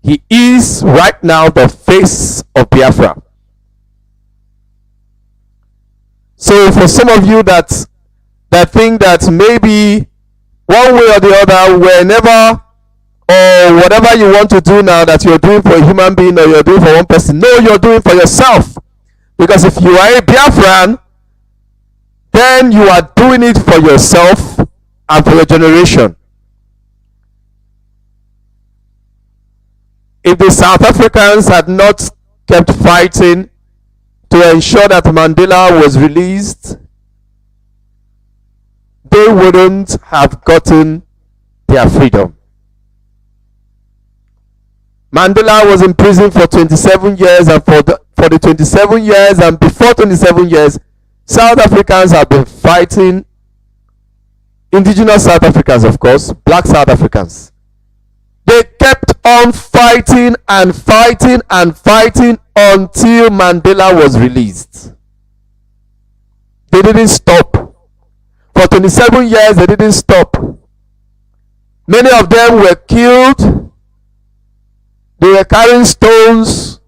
He is right now the face of Biafra. So for some of you that think that maybe one way or the other, whenever or whatever you want to do now, that you're doing for a human being or you're doing for one person, no, you're doing for yourself. Because if you are a Biafran, then you are doing it for yourself and for your generation. If the South Africans had not kept fighting to ensure that Mandela was released, they wouldn't have gotten their freedom. Mandela was in prison for 27 years, and for the 27 years and before 27 years, South Africans have been fighting, indigenous South Africans, of course, black South Africans. They kept on fighting and fighting and fighting until Mandela was released. They didn't stop. For 27 years, they didn't stop. Many of them were killed. They were carrying stones.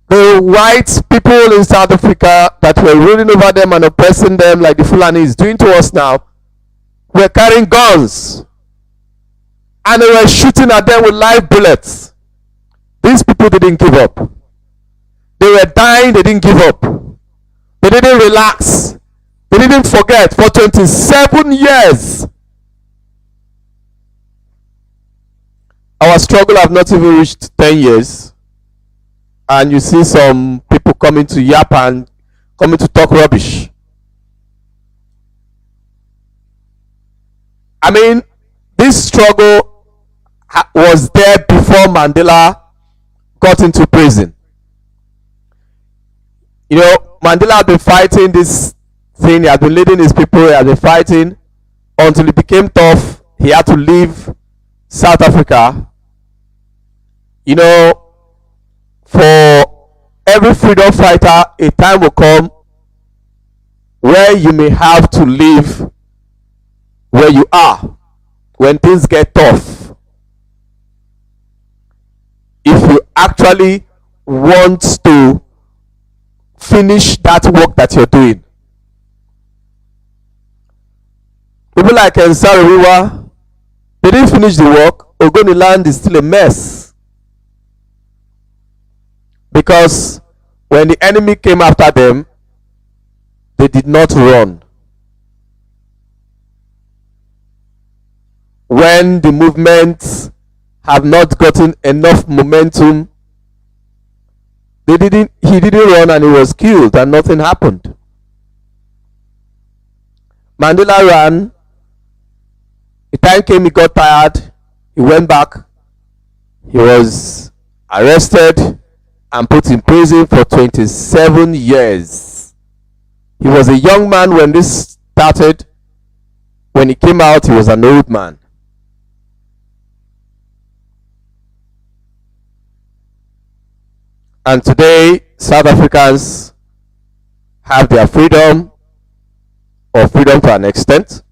The white people in South Africa that were ruling over them and oppressing them, like the Fulani is doing to us now, were carrying guns. And they were shooting at them with live bullets. These people didn't give up. They were dying, they didn't give up. They didn't relax. They didn't forget. For 27 years, our struggle have not even reached 10 years. And you see some people coming to yap and coming to talk rubbish. I mean, this struggle was there before Mandela got into prison. You know, Mandela had been fighting this thing. He had been leading his people. He had been fighting until it became tough. He had to leave South Africa. You know, for every freedom fighter, a time will come where you may have to leave where you are when things get tough. If you actually want to finish that work that you're doing. People like Nsariwa, they didn't finish the work. Ogoniland is still a mess. Because when the enemy came after them, they did not run. When the movements have not gotten enough momentum, he didn't run and he was killed and nothing happened. Mandela ran. The time came, he got tired, he went back, he was arrested and put in prison for 27 years. He was a young man when this started. When he came out, he was an old man. And today, South Africans have their freedom, or freedom to an extent.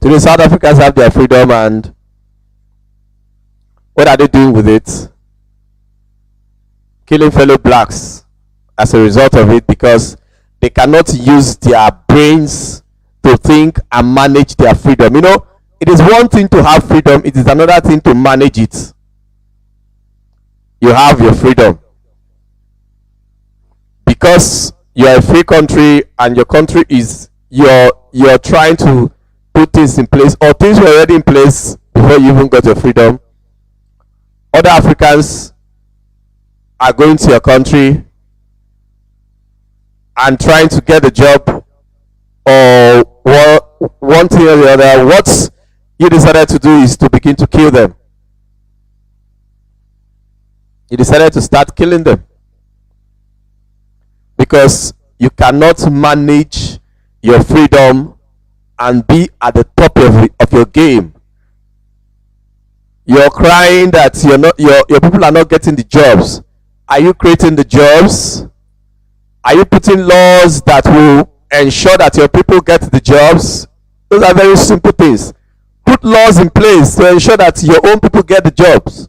Today, South Africans have their freedom, and what are they doing with it? Killing fellow blacks as a result of it, because they cannot use their brains to think and manage their freedom. You know, it is one thing to have freedom, it is another thing to manage it. You have your freedom because you are a free country, and your country is you're trying to put things in place, or things were already in place before you even got your freedom. Other Africans are going to your country and trying to get a job, or one thing or the other. What you decided to do is to begin to kill them. You decided to start killing them because you cannot manage your freedom and be at the top of your game. You're crying that your people are not getting the jobs. Are you creating the jobs? Are you putting laws that will ensure that your people get the jobs? Those are very simple things. put laws in place to ensure that your own people get the jobs.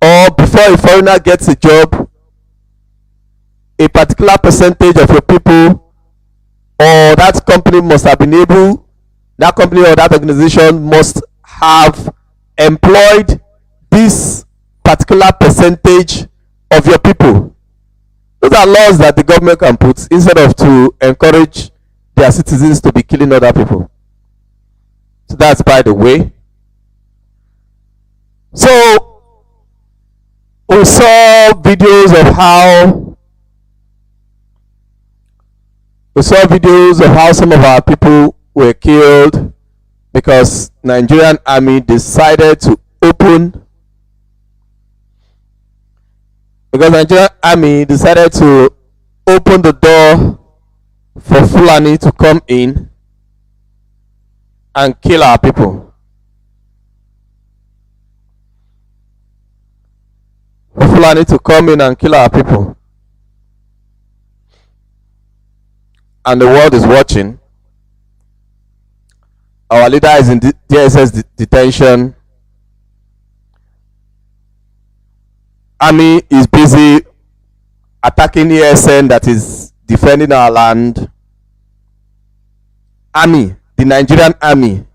Or before a foreigner gets a job, a particular percentage of your people or that company must have been able, that company or that organization must have employed this particular percentage of your people. Those are laws that the government can put instead of to encourage their citizens to be killing other people. So that's by the way. So we saw videos of how some of our people were killed because Nigerian army decided to open the door for Fulani to come in and kill our people. For Fulani to come in and kill our people. And the world is watching. Our leader is in DSS detention. Army is busy attacking ESN that is defending our land. Army, the Nigerian army,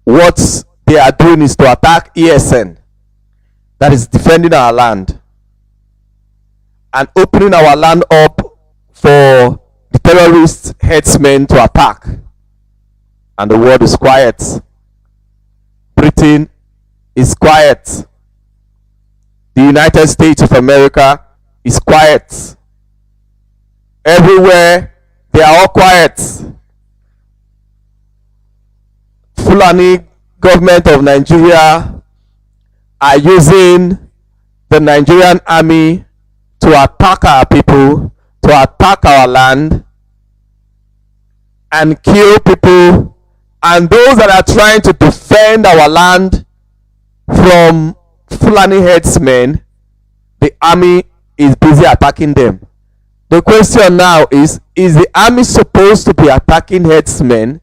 what they are doing is to attack ESN that is defending our land and opening our land up for the terrorist headsmen to attack. And the world is quiet. Britain is quiet. The United States of America is quiet. Everywhere they are all quiet. Fulani government of Nigeria are using the Nigerian army to attack our people, to attack our land and kill people, and those that are trying to defend our land from Fulani headsmen, the army is busy attacking them. The question now is the army supposed to be attacking headsmen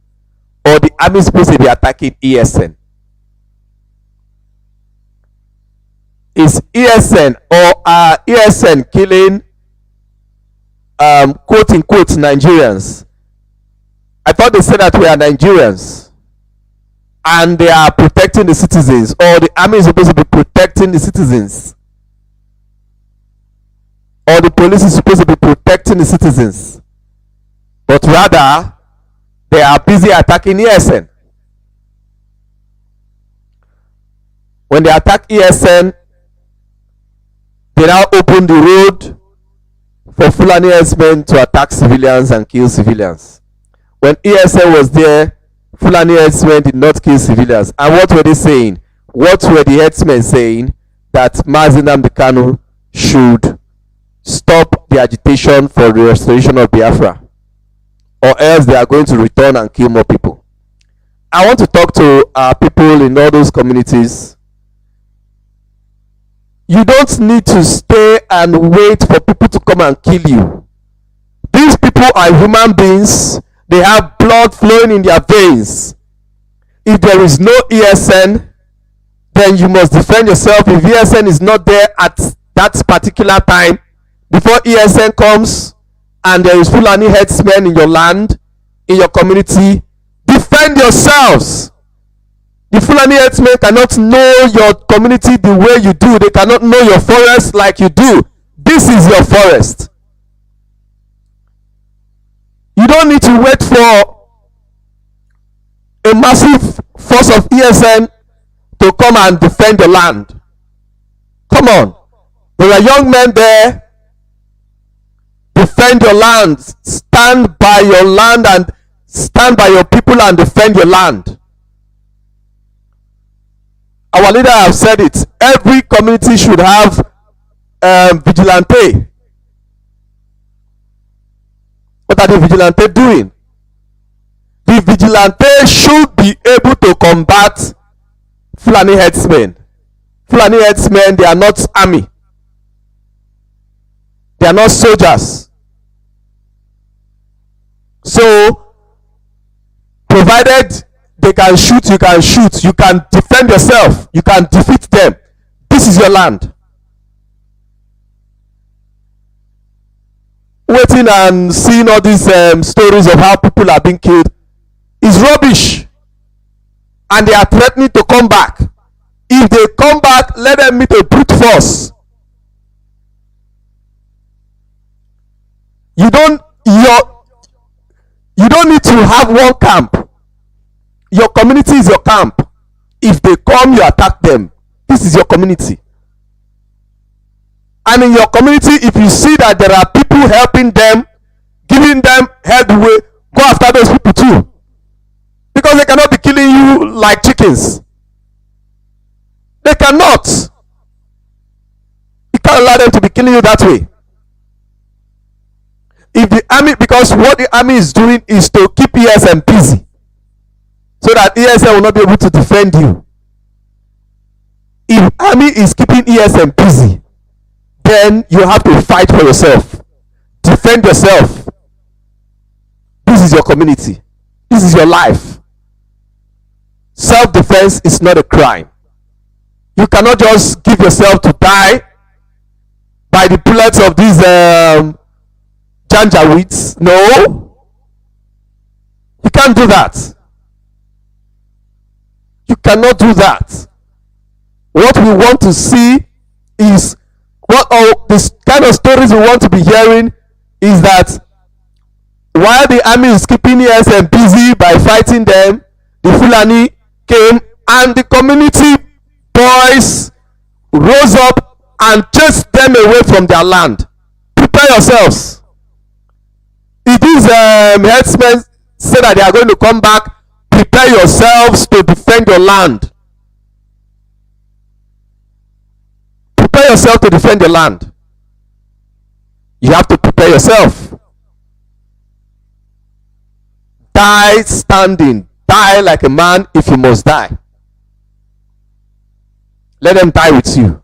or the army supposed to be attacking ESN? Is ESN or are ESN killing quote unquote Nigerians? I thought they said that we are Nigerians and they are protecting the citizens, or the army is supposed to be protecting the citizens, or the police is supposed to be protecting the citizens, but rather they are busy attacking ESN. When they attack ESN, they now open the road for Fulani herdsmen to attack civilians and kill civilians. When ESN was there, Fulani herdsmen did not kill civilians. And what were they saying? What were the herdsmen saying? That Mazi Nnamdi Kanu should stop the agitation for the restoration of Biafra, or else they are going to return and kill more people. I want to talk to people in all those communities. You don't need to stay and wait for people to come and kill you. These people are human beings. They have blood flowing in their veins. If there is no ESN, then you must defend yourself. If ESN is not there at that particular time, before ESN comes and there is Fulani headsmen in your land, in your community, defend yourselves. The Fulani headsmen cannot know your community the way you do. They cannot know your forest like you do. This is your forest. You don't need to wait for a massive force of ESN to come and defend your land. Come on. There are young men there. Defend your land. Stand by your land and stand by your people and defend your land. Our leader have said it. Every community should have vigilante. What are the vigilante doing? The vigilante should be able to combat Fulani headsmen. Fulani headsmen, they are not army. They are not soldiers. So, provided They can shoot, you can shoot. You can defend yourself. You can defeat them. This is your land. Waiting and seeing all these stories of how people are being killed is rubbish. And they are threatening to come back. If they come back, let them meet a brute force. You don't need to have one camp. Your community is your camp. If they come, you attack them. This is your community. And in your community, if you see that there are people helping them, giving them headway, go after those people too. Because they cannot be killing you like chickens. They cannot. You can't allow them to be killing you that way. If the army, because what the army is doing is to keep ESM busy, so that ESM will not be able to defend you. If army is keeping ESM busy, then you have to fight for yourself. Defend yourself. This is your community. This is your life. Self-defense is not a crime. You cannot just give yourself to die by the bullets of these Janjaweeds. No. You can't do that. You cannot do that. What we want to see is, this kind of stories we want to be hearing is that while the army is keeping ESM busy by fighting them, the Fulani came and the community boys rose up and chased them away from their land. Prepare yourselves. If these herdsmen say that they are going to come back, prepare yourselves to defend your land. Prepare yourself to defend your land. You have to prepare yourself. Die standing. Die like a man if you must die. Let them die with you.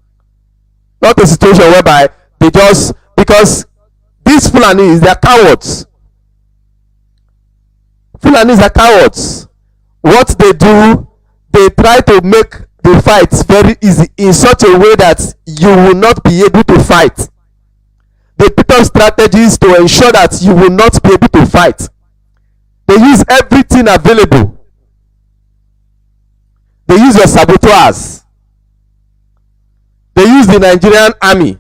Not a situation whereby they just, because these Fulanis, they are cowards. Fulanis are cowards. What they do, they try to make the fights very easy in such a way that you will not be able to fight. They put up strategies to ensure that you will not be able to fight. They use everything available. They use your saboteurs. They use the Nigerian army.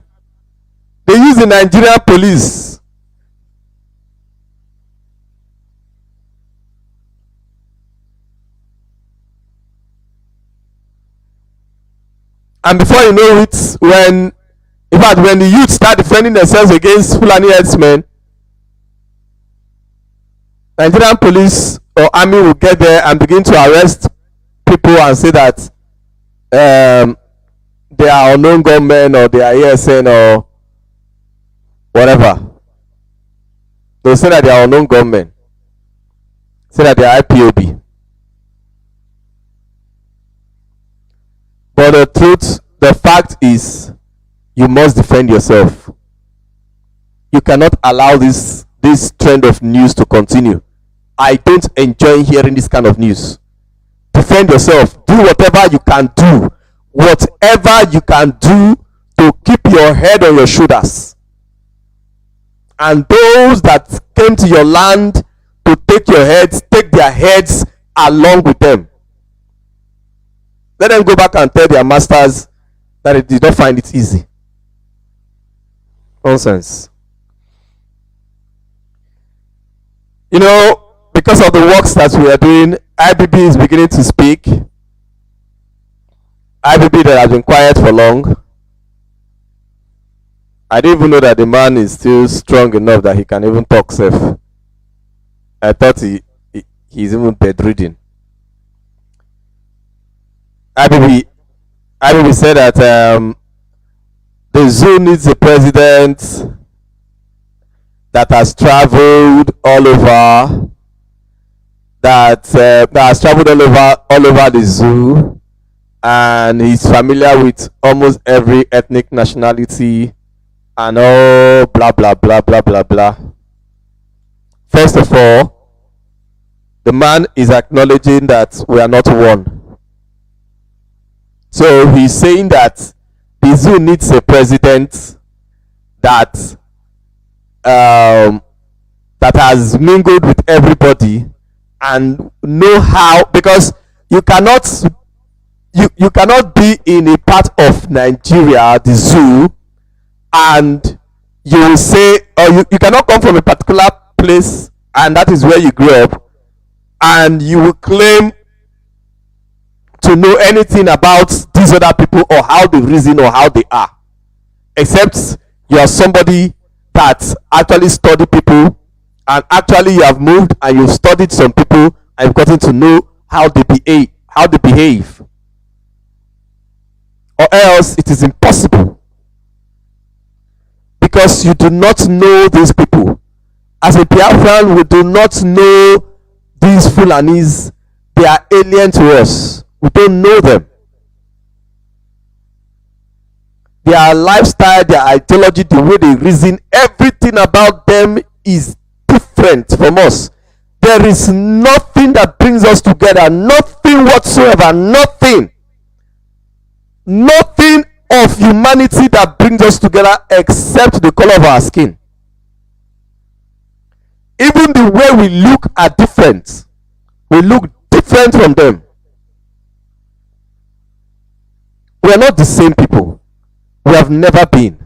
They use the Nigerian police. And before you know it, when the youth start defending themselves against Fulani herdsmen, Nigerian police or army will get there and begin to arrest people and say that they are unknown gunmen or they are ASN or whatever. They'll say that they are unknown gunmen. Say that they are IPOB. But the truth, the fact is, you must defend yourself. You cannot allow this trend of news to continue. I don't enjoy hearing this kind of news. Defend yourself. Do whatever you can do. Whatever you can do to keep your head on your shoulders. And those that came to your land to take your heads, take their heads along with them. Let them go back and tell their masters that they did not find it easy. Nonsense. You know, because of the works that we are doing, IBB is beginning to speak. IBB that has been quiet for long. I didn't even know that the man is still strong enough that he can even talk safe. I thought he's even bedridden. IBB said that the zoo needs a president that has traveled all over, that has traveled all over the zoo, and he's familiar with almost every ethnic nationality and all blah blah blah blah blah blah. First of all, the man is acknowledging that we are not one. So he's saying that the zoo needs a president that that has mingled with everybody and know how, because you cannot be in a part of Nigeria, the zoo, and you will say, or you cannot come from a particular place and that is where you grew up, and you will claim to know anything about these other people or how they reason or how they are, except you are somebody that actually study people, and actually you have moved and you've studied some people and you've gotten to know how they behave, or else it is impossible, because you do not know these people. As a Biafran, we do not know these Fulanis. They are alien to us. We don't know them. Their lifestyle, their ideology, the way they reason, everything about them is different from us. There is nothing that brings us together, nothing whatsoever, nothing of humanity that brings us together except the color of our skin. Even the way we look are different. We look different from them. We are not the same people. We have never been.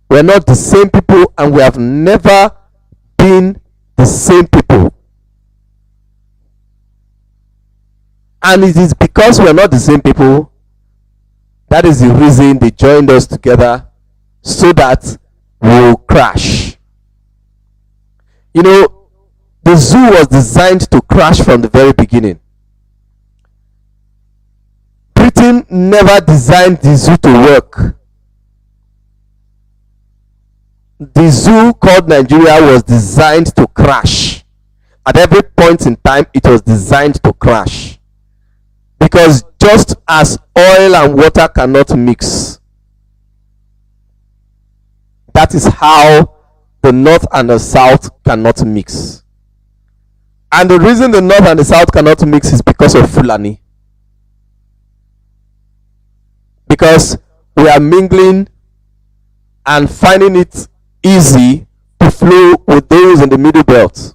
We are not the same people, and we have never been the same people. And it is because we are not the same people, that is the reason they joined us together, so that we will crash. You know, the zoo was designed to crash from the very beginning. Britain never designed the zoo to work. The zoo called Nigeria was designed to crash. At every point in time, it was designed to crash. Because just as oil and water cannot mix, that is how the north and the south cannot mix. And the reason the north and the south cannot mix is because of Fulani. Because we are mingling and finding it easy to flow with those in the middle belt,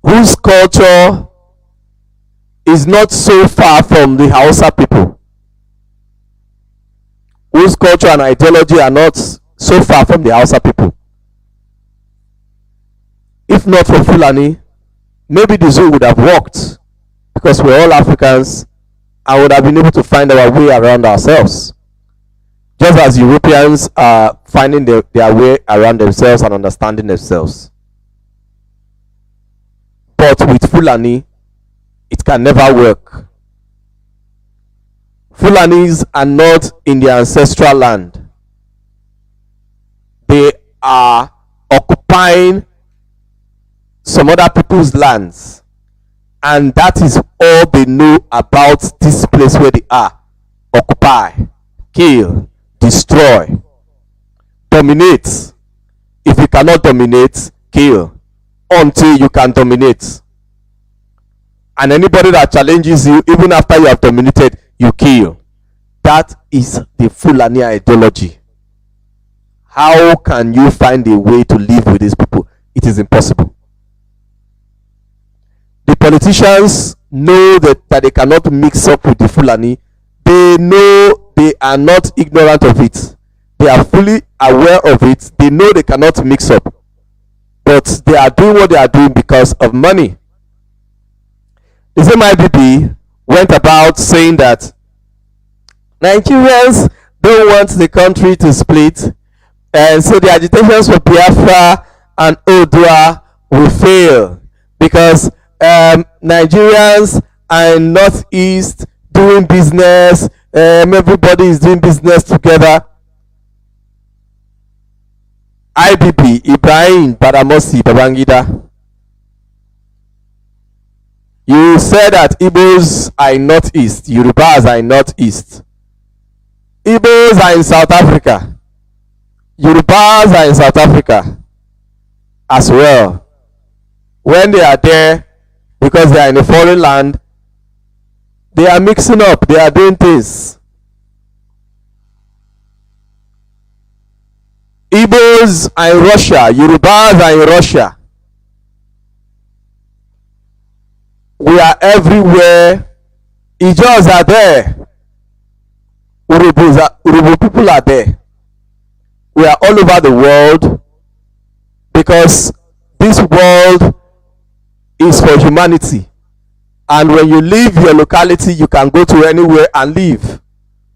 whose culture is not so far from the Hausa people, whose culture and ideology are not so far from the Hausa people. If not for Fulani, maybe the zoo would have worked, because we're all Africans and would have been able to find our way around ourselves, just as Europeans are finding their way around themselves and understanding themselves. But with Fulani, it can never work. Fulanis are not in their ancestral land. They are occupying some other people's lands, and that is all they know about this place where they are. Occupy, kill, destroy, dominate. If you cannot dominate, kill until you can dominate. And anybody that challenges you, even after you have dominated, you kill. That is the Fulani ideology. How can you find a way to live with these people? It is impossible. The politicians know that they cannot mix up with the Fulani. They know, they are not ignorant of it. They are fully aware of it. They know they cannot mix up. But they are doing what they are doing because of money. The same IBB went about saying that Nigerians don't want the country to split, and so the agitations for Biafra and Odua will fail, because Nigerians are in Northeast doing business, everybody is doing business together. IBB, Ibrahim Badamosi Babangida, you said that Igbos are in Northeast, Yorubas are in Northeast. Igbos are in South Africa. Yorubas are in South Africa. as well. When they are there, because they are in a foreign land, they are mixing up, they are doing things. Igbos are in Russia, Yorubas are in Russia. We are everywhere. Ijos are there. Urubu people are there. We are all over the world, because this world is for humanity. And when you leave your locality, you can go to anywhere and live,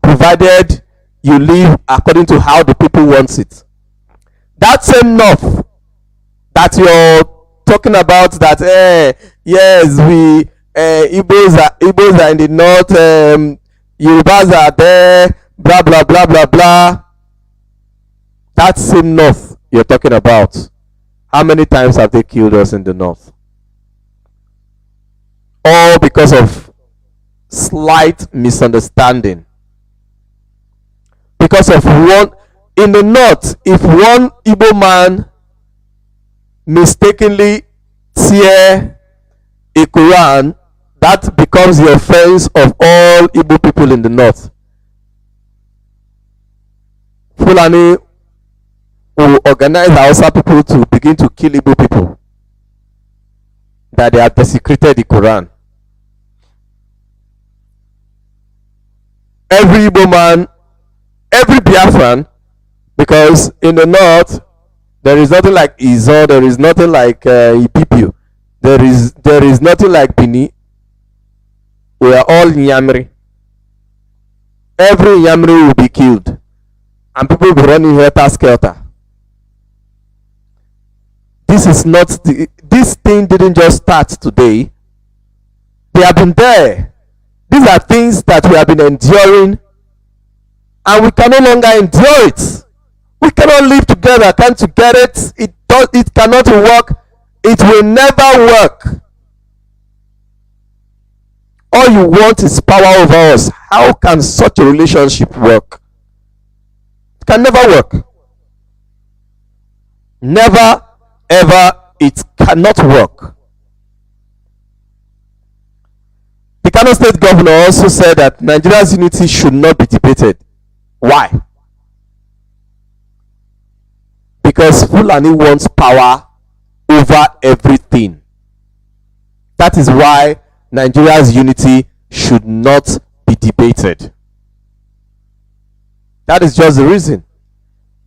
provided you live according to how the people want it. That same north that you're talking about, that yes, we Igbos are in the north, Yorubas are there, blah blah blah blah blah. That same north you're talking about, how many times have they killed us in the north? All because of slight misunderstanding. Because of one in the north, if one Igbo man mistakenly tear a Quran, that becomes the offense of all Igbo people in the north. Fulani will organize Hausa people to begin to kill Igbo people, that they have desecrated the Quran. Every Igbo man, every Biafran, because in the north there is nothing like Izo, there is nothing like Ipipiu, there is nothing like Bini. We are all Nyamri. Every Nyamri will be killed, and people will be running helter-skelter. This thing didn't just start today. They have been there. These are things that we have been enduring, and we can no longer endure it. We cannot live together. Can't you get it? It cannot work. It will never work. All you want is power over us. How can such a relationship work? It can never work. Never, ever, it cannot work. The Kano State Governor also said that Nigeria's unity should not be debated. Why? Because Fulani wants power over everything. That is why Nigeria's unity should not be debated. That is just the reason.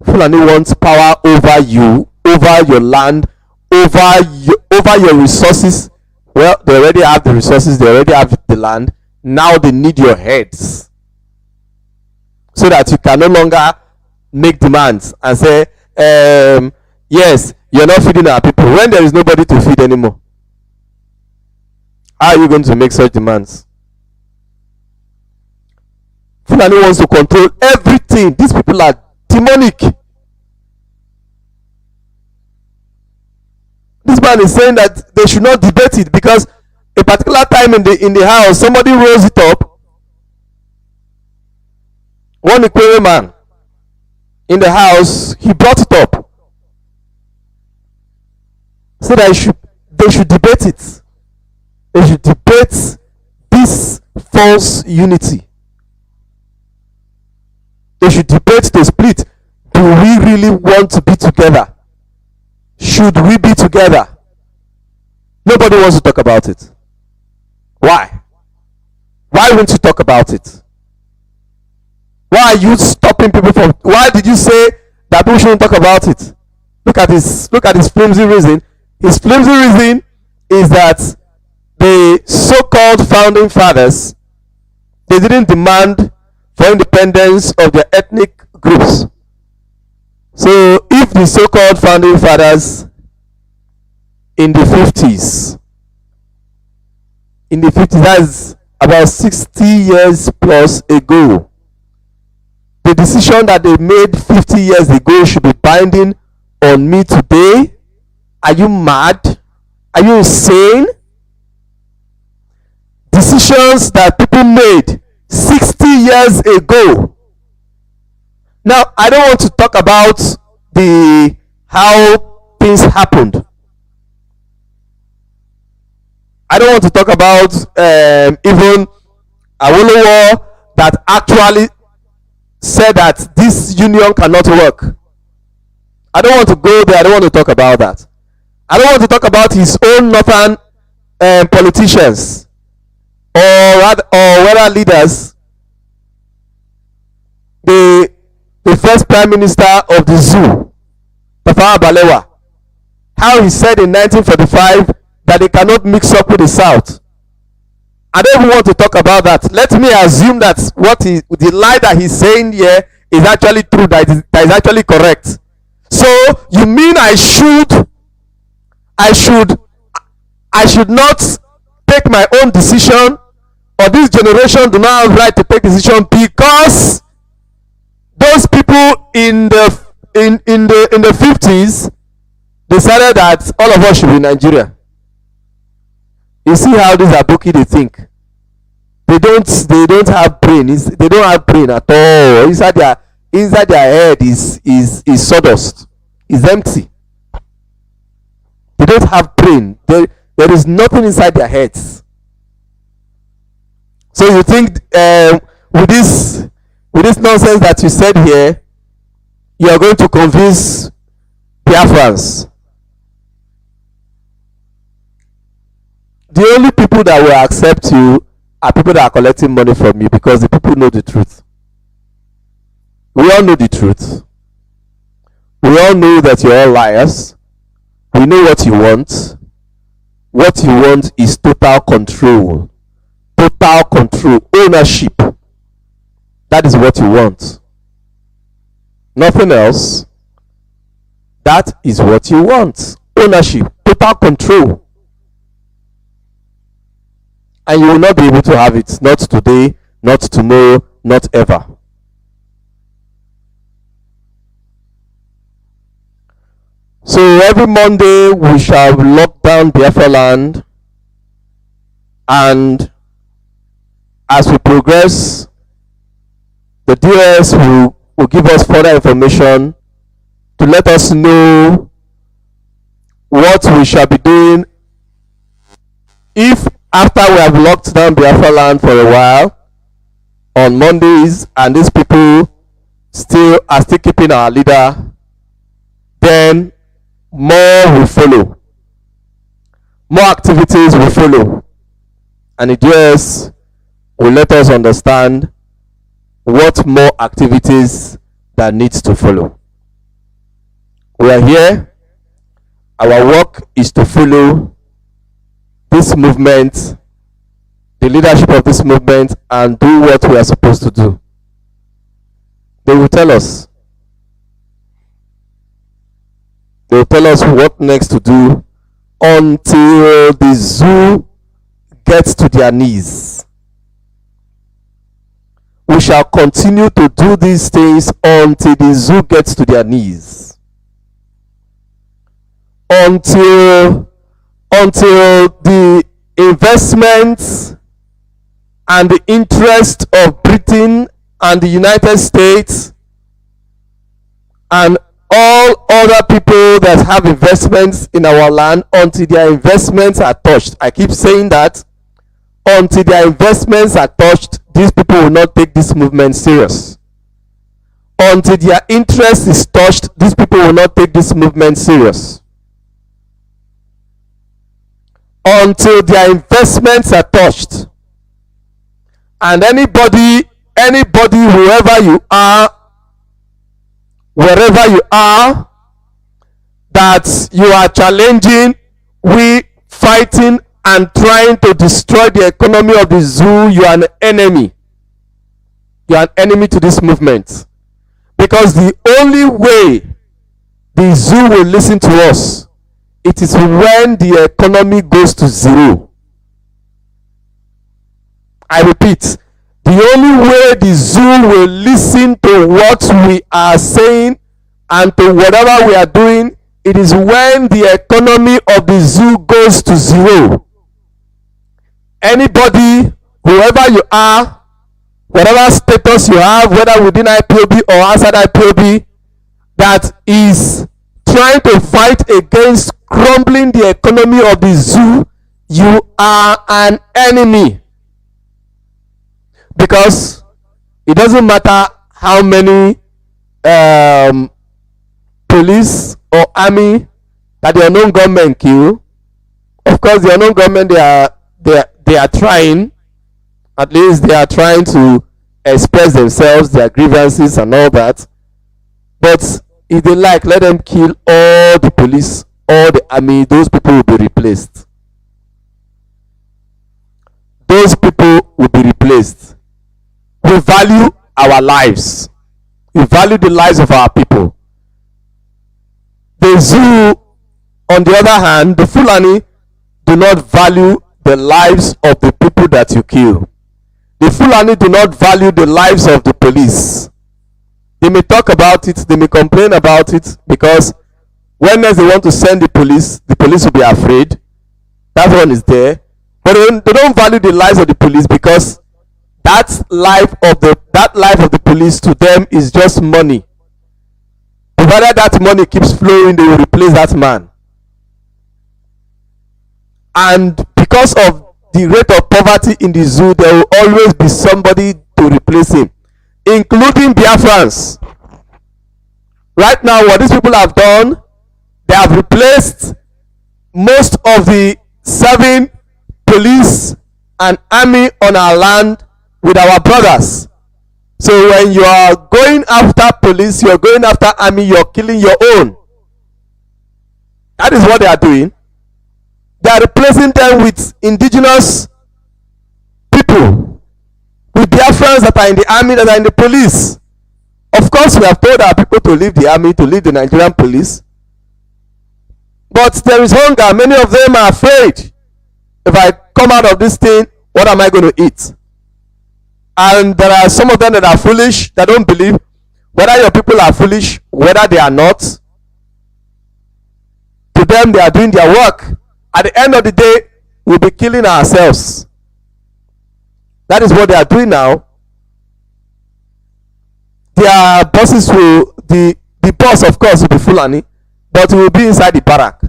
Fulani wants power over you, over your land, over your resources. Well, they already have the resources, they already have the land. Now they need your heads, so that you can no longer make demands and say, yes, you're not feeding our people, when there is nobody to feed anymore. How are you going to make such demands? Fulani wants to control everything. These people are demonic. This man is saying that they should not debate it, because a particular time in the house, somebody rose it up. One Ikwere man in the house, he brought it up, so that they should debate it. They should debate this false unity. They should debate the split. Do we really want to be together? Should we be together? Nobody wants to talk about it. Why? Why won't you talk about it? Why are you stopping people from? Why did you say that people shouldn't talk about it? Look at his flimsy reason. His flimsy reason is that the so-called founding fathers, they didn't demand for independence of their ethnic groups. So if the so-called founding fathers in the 50s, that's about 60 years plus ago, the decision that they made 50 years ago should be binding on me today? Are you mad? Are you insane? Decisions that people made 60 years ago. Now, I don't want to talk about how things happened. I don't want to talk about even Awolowo that actually said that this union cannot work. I don't want to go there. I don't want to talk about that. I don't want to talk about his own northern politicians or whether leaders. The first prime minister of the zoo, Tafawa Balewa, how he said in 1945 that they cannot mix up with the South. I don't even want to talk about that. Let me assume that the lie that he's saying here is actually true, that is actually correct. So you mean I should not take my own decision, or this generation do not have right to take decision because those people in the 50s decided that all of us should be Nigeria. You see how these Aboki they think. They don't have brain. They don't have brain at all. Inside their head is sawdust. Is empty. They don't have brain. There is nothing inside their heads. So you think with this nonsense that you said here, you are going to convince Biafrans? The only people that will accept you are people that are collecting money from you, because the people know the truth. We all know the truth. We all know that you're all liars. We know what you want. What you want is total control. Total control. Ownership. That is what you want. Nothing else. That is what you want. Ownership. Total control. And you will not be able to have it. Not today, not tomorrow, not ever. So every Monday we shall lock down Biafra land, and as we progress, the DS will give us further information to let us know what we shall be doing if, after we have locked down Biafra land for a while on Mondays, and these people are still keeping our leader, then more will follow. More activities will follow. And the DS will let us understand what more activities that needs to follow. We are here. Our work is to follow this movement, the leadership of this movement, and do what we are supposed to do. They will tell us. They will tell us what next to do until the zoo gets to their knees. We shall continue to do these things until the zoo gets to their knees. Until the investments and the interest of Britain and the United States and all other people that have investments in our land, until their investments are touched. I keep saying that. Until their investments are touched, these people will not take this movement serious. Until their interest is touched, these people will not take this movement serious. Until their investments are touched, and anybody, whoever you are, wherever you are, that you are challenging, we fighting and trying to destroy the economy of the zoo, you are an enemy. You are an enemy to this movement. Because the only way the zoo will listen to us, it is when the economy goes to zero. I repeat, the only way the zoo will listen to what we are saying and to whatever we are doing, it is when the economy of the zoo goes to zero. Anybody, whoever you are, whatever status you have, whether within IPOB or outside IPOB, that is trying to fight against crumbling the economy of the zoo, you are an enemy. Because it doesn't matter how many police or army that the unknown government kill. Of course, the unknown government, they are trying, at least they are trying to express themselves, their grievances and all that. But if they like, let them kill all the police, all the army, those people will be replaced. Those people will be replaced. We value our lives. We value the lives of our people. The zoo, on the other hand, the Fulani do not value the lives of the people that you kill. The Fulani do not value the lives of the police. They may talk about it, they may complain about it, because when they want to send the police will be afraid. That one is there. But they don't value the lives of the police, because that life of the police to them is just money. Provided that money keeps flowing, they will replace that man. And because of the rate of poverty in the zoo, there will always be somebody to replace him, including Biafrans. Right now, what these people have done, they have replaced most of the 7 police and army on our land with our brothers. So when you are going after police, you are going after army, you are killing your own. That is what they are doing. They are replacing them with indigenous people, with Biafrans that are in the army, that are in the police. Of course, we have told our people to leave the army, to leave the Nigerian police. But there is hunger. Many of them are afraid. If I come out of this thing, what am I going to eat? And there are some of them that are foolish, that don't believe. Whether your people are foolish, whether they are not, to them they are doing their work. At the end of the day, we'll be killing ourselves. That is what they are doing now. Their bosses will, the boss of course will be Fulani, but he will be inside the barrack.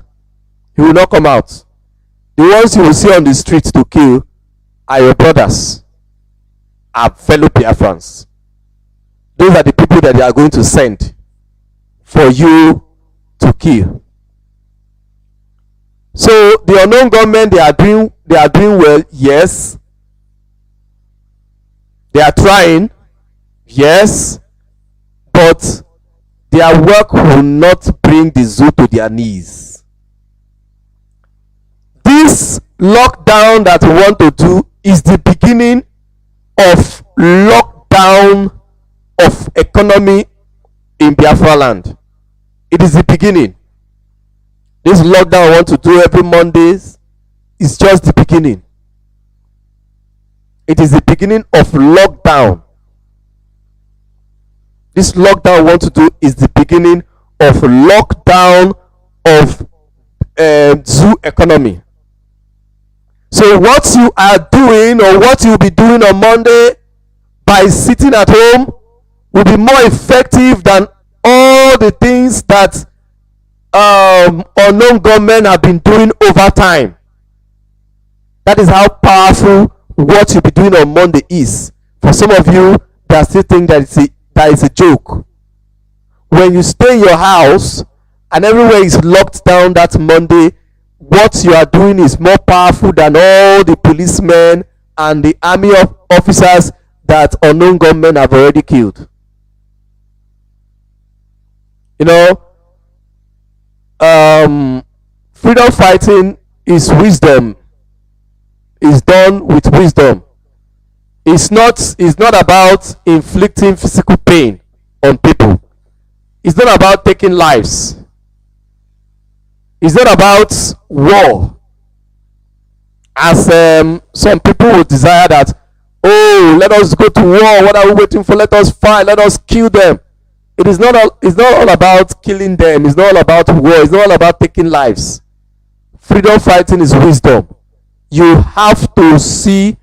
He will not come out. The ones you will see on the streets to kill are your brothers, are fellow Biafrans. Those are the people that they are going to send for you to kill. So the unknown government, they are doing well, yes. They are trying, yes, but their work will not bring the zoo to their knees. This lockdown that we want to do is the beginning of lockdown of economy in Biafra land. It is the beginning. This lockdown I want to do every Mondays is just the beginning. It is the beginning of lockdown. This lockdown I want to do is the beginning of lockdown of zoo economy. So what you are doing, or what you'll be doing on Monday by sitting at home, will be more effective than all the things that unknown government have been doing over time. That is how powerful what you'll be doing on Monday is. For some of you that still think that it's a joke. When you stay in your house and everywhere is locked down that Monday, what you are doing is more powerful than all the policemen and the army of officers that unknown government have already killed. You know, freedom fighting is wisdom. Is done with wisdom. It's not about inflicting physical pain on people. It's not about taking lives. It's not about war. As some people would desire that, oh, let us go to war. What are we waiting for? Let us fight. Let us kill them. It's not all about killing them. It's not all about war. It's not all about taking lives. Freedom fighting is wisdom. You have to see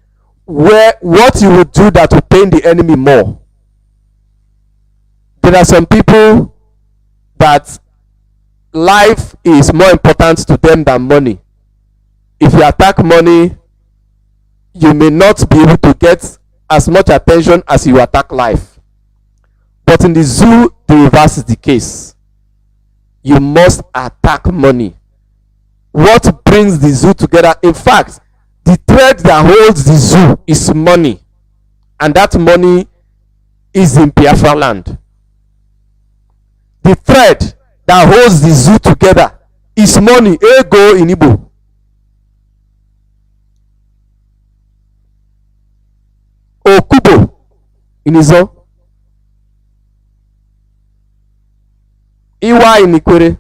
what you would do that will pain the enemy more. There are some people that life is more important to them than money. If you attack money, you may not be able to get as much attention as you attack life. But in the zoo, the reverse is the case. You must attack money. What brings the zoo together? In fact, the thread that holds the zoo is money. And that money is in Biafra land. The thread that holds the zoo together is money. Ego in Igbo. Okubo in Izo. Iwa in Ikwere.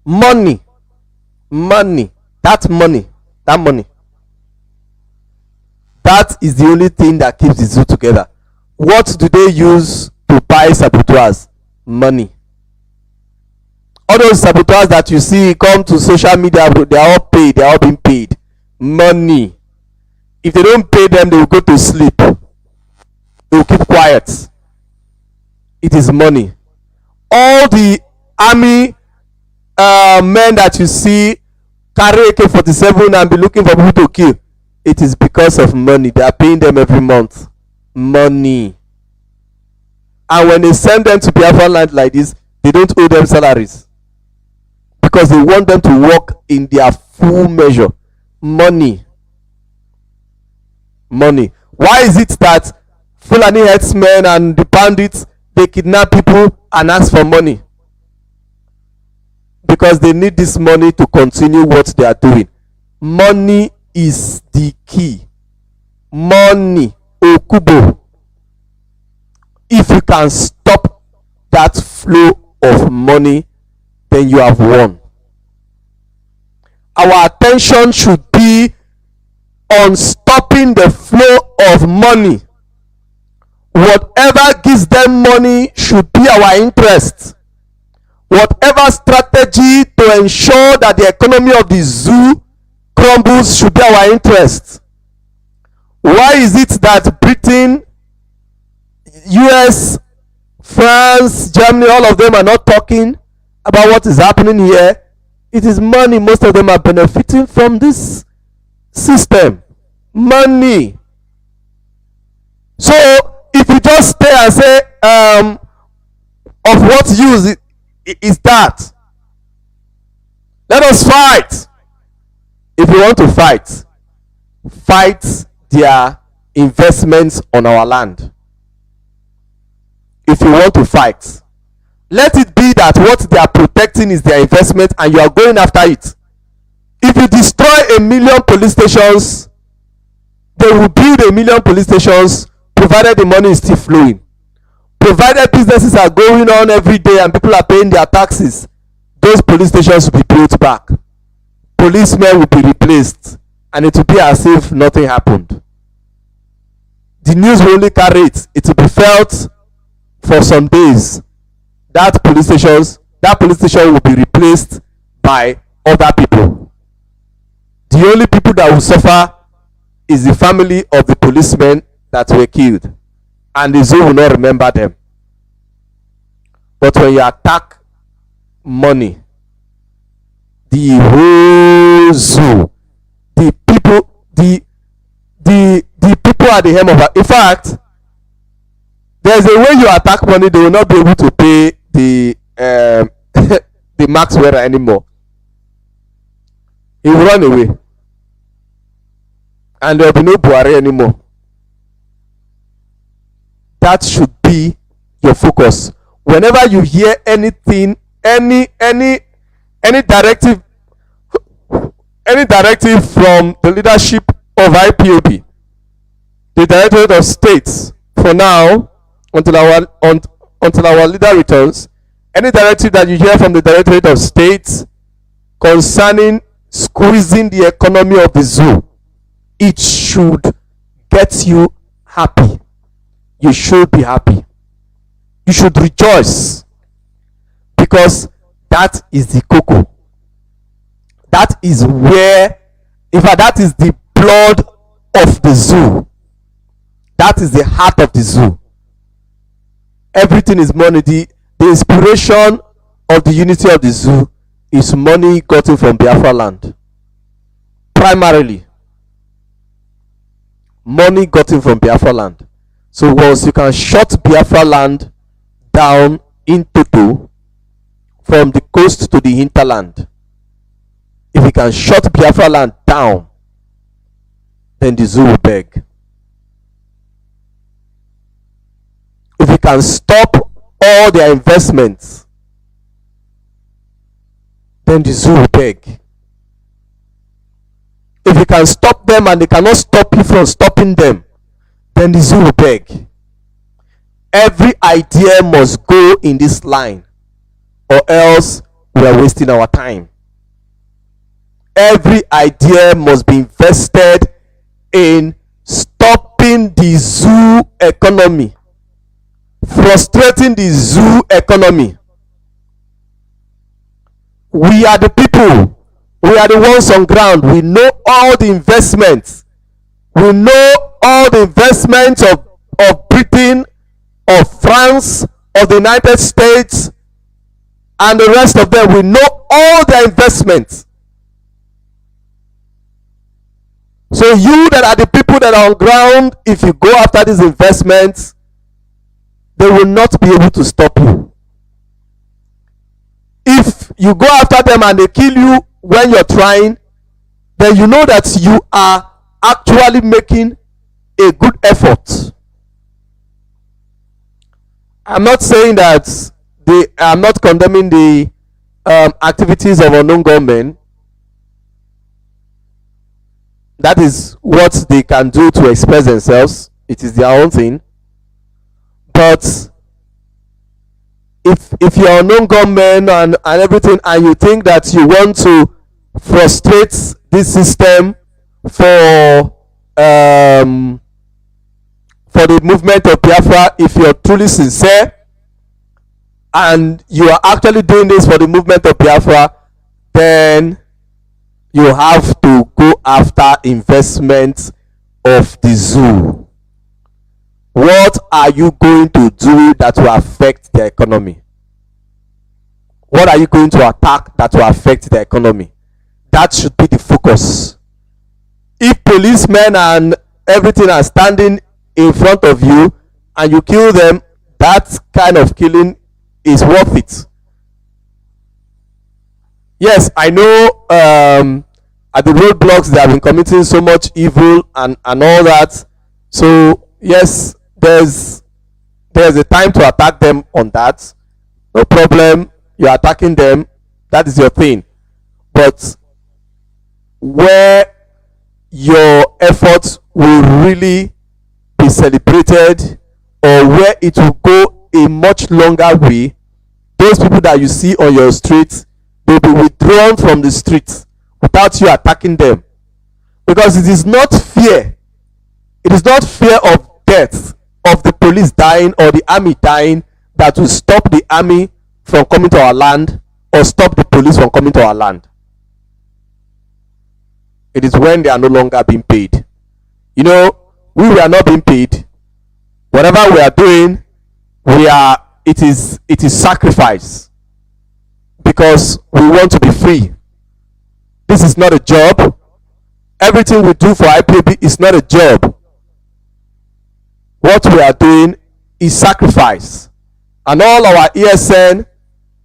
Money. That money. That is the only thing that keeps the zoo together. What do they use to buy saboteurs? Money. All those saboteurs that you see come to social media, they are all paid. They are all being paid. Money. If they don't pay them, they will go to sleep. They will keep quiet. It is money. All the army men that you see carry AK-47 and be looking for people to kill, it is because of money. They are paying them every month. Money. And when they send them to Biafra land like this, they don't owe them salaries, because they want them to work in their full measure. Money. Why is it that Fulani herdsmen and the bandits, they kidnap people and ask for money? Because they need this money to continue what they are doing. Money is the key. Money. Okubo. If you can stop that flow of money, then you have won. Our attention should be on stopping the flow of money. Whatever gives them money should be our interest. Whatever strategy to ensure that the economy of the zoo crumbles should be our interest. Why is it that Britain, US, France, Germany, all of them are not talking about what is happening here? It is money. Most of them are benefiting from this system. Money. So if you just stay and say, of what use is that? Let us fight. If you want to fight, fight their investments on our land. If you want to fight, let it be that what they are protecting is their investment and you are going after it. If you destroy 1 million police stations, they will build 1 million police stations, provided the money is still flowing. Provided businesses are going on every day and people are paying their taxes, those police stations will be built back. Policemen will be replaced, and it will be as if nothing happened. The news will only carry it. It will be felt for some days. That police station will be replaced by other people. The only people that will suffer is the family of the policemen that were killed, and the zoo will not remember them. But when you attack money, the whole zoo, the people at the helm of it. In fact, there's a way you attack money, they will not be able to pay the the max wearer anymore. He will run away, and there will be no Buhari anymore. That should be your focus. Whenever you hear anything, any directive from the leadership of IPOB, the Directorate of States, for now, until our leader returns, any directive that you hear from the Directorate of States concerning squeezing the economy of the zoo, it should get you happy. You should be happy. You should rejoice, because that is the cocoa. That is where, in fact, that is the blood of the zoo. That is the heart of the zoo. Everything is money. The inspiration of the unity of the zoo is money gotten from Biafra land. Primarily, money gotten from Biafra land. So once you can shut Biafra land down in total, from the coast to the hinterland, if you can shut Biafra land down, then the zoo will beg. If you can stop all their investments, then the zoo will beg. If you can stop them and they cannot stop you from stopping them, then the zoo will beg. Every idea must go in this line, or else we are wasting our time. Every idea must be invested in stopping the zoo economy, frustrating the zoo economy. We are the people. We are the ones on ground. We know all the investments. We know all the investments of Britain, of France, of the United States, and the rest of them. We know all their investments. So you that are the people that are on ground, if you go after these investments, they will not be able to stop you. If you go after them and they kill you when you're trying, then you know that you are actually making a good effort. I'm not saying that I'm not condemning the activities of unknown gunmen. That is what they can do to express themselves. It is their own thing. But if you're a unknown gunman and everything, and you think that you want to frustrate this system for the movement of Biafra, if you're truly sincere and you are actually doing this for the movement of Biafra, then you have to go after investment of the zoo. What are you going to do that will affect the economy? What are you going to attack that will affect the economy? That should be the focus. If policemen and everything are standing in front of you and you kill them, that kind of killing is worth it. Yes, I know at the roadblocks they have been committing so much evil and all that. So yes, there's a time to attack them on that. No problem. You're attacking them. That is your thing. But where your efforts will really be celebrated, or where it will go a much longer way, those people that you see on your street, they'll be withdrawn from the street without you attacking them. Because it is not fear. It is not fear of death, of the police dying or the army dying, that will stop the army from coming to our land or stop the police from coming to our land. It is when they are no longer being paid. You know, we are not being paid. Whatever we are doing, it is sacrifice, because we want to be free. This is not a job. Everything we do for IPOB is not a job. What we are doing is sacrifice. And all our ESN,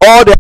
all the